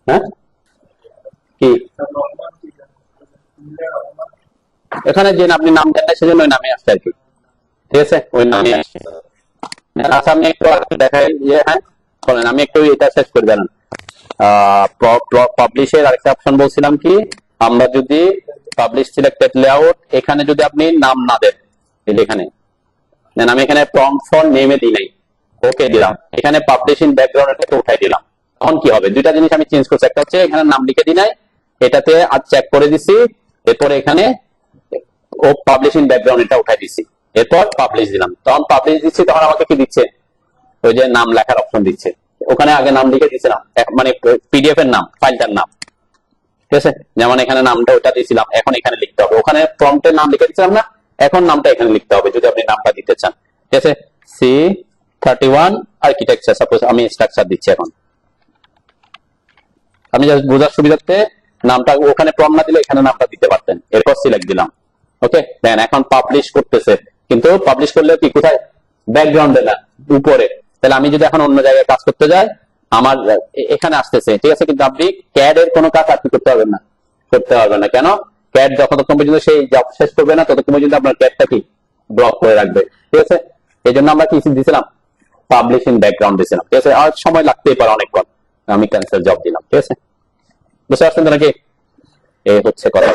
হ্যাঁ কি এখানে যে আপনি নাম দেন না সেজন্য ওই নামে আসছে আর কি, ঠিক আছে, ওই নামে আসছে। আচ্ছা আমি একটু দেখাই যে, হ্যাঁ বলেন, আমি একটু এটা শেষ করে জানান। পাবলিশের আরেকটা অপশন বলছিলাম কি, আমরা যদি পাবলিশ সিলেক্টেড লেআউট, এখানে যদি আপনি নাম না দেন, এখানে দেন, আমি এখানে প্রম্পট ফর নেমে দিই নাই, ওকে দিলাম, এখানে পাবলিশিং ব্যাকগ্রাউন্ডটাকে উঠাই দিলাম, তখন কি হবে? দুইটা জিনিস আমি চেঞ্জ করছি, একটা হচ্ছে এখানে নাম লিখে দিই নাই, এটাতে আর চেক করে দিছি, এরপরে এখানে ও পাবলিশিং ব্যাকগ্রাউন্ড এটা উঠাই দিছি, এরপর পাবলিশ দিলাম, তখন পাবলিশ দিচ্ছি, তখন আমাকে কি দিচ্ছে? ওই যে নাম লেখার অপশন দিচ্ছে, ওখানে আগে নাম লিখে দিয়েছিলাম, মানে পিডিএফ এর নাম, ফাইলটার নাম, ঠিক আছে, যেমন এখানে নামটা ওটা দিয়েছিলাম, এখন এখানে লিখতে হবে, ওখানে প্রম্পটের নাম লিখে দিচ্ছিলাম না, এখন নামটা এখানে লিখতে হবে যদি আপনি নামটা দিতে চান, ঠিক আছে। C31 আর্কিটেকচার, সাপোজ আমি স্ট্রাকচার দিচ্ছি, এখন আমি জাস্ট বোঝার সুবিধার্থে নামটা ওখানে প্রম্পট না দিলে এখানে নামটা দিতে পারতেন, এরপর সিলেক্ট দিলাম, ওকে দেন এখন পাবলিশ করতেছে, কিন্তু পাবলিশ করলে কি কোথায়? ব্যাকগ্রাউন্ডে না, উপরে। তাহলে আমি যদি এখন অন্য জায়গায় কাজ করতে যাই, আমার এখানে আসতেছে, ঠিক আছে, কিন্তু আপনি ক্যাড এর কোনো কাজ আপনি করতে পারবেন না, করতে পারবেন না, কেন? ক্যাড যতক্ষণ পর্যন্ত সেই জব শেষ করবে না, ততক্ষণ পর্যন্ত আপনার ক্যাডটা কি ব্লক করে রাখবে, ঠিক আছে। এই জন্য আমরা কি দিয়েছিলাম? পাবলিশিং ব্যাকগ্রাউন্ড দিয়েছিলাম, ঠিক আছে, আর সময় লাগতেই পারে অনেকক্ষণ, আমি ক্যান্সেল জব দিলাম, ঠিক আছে। বুঝতে পারছেন তো নাকি? এই হচ্ছে কথা।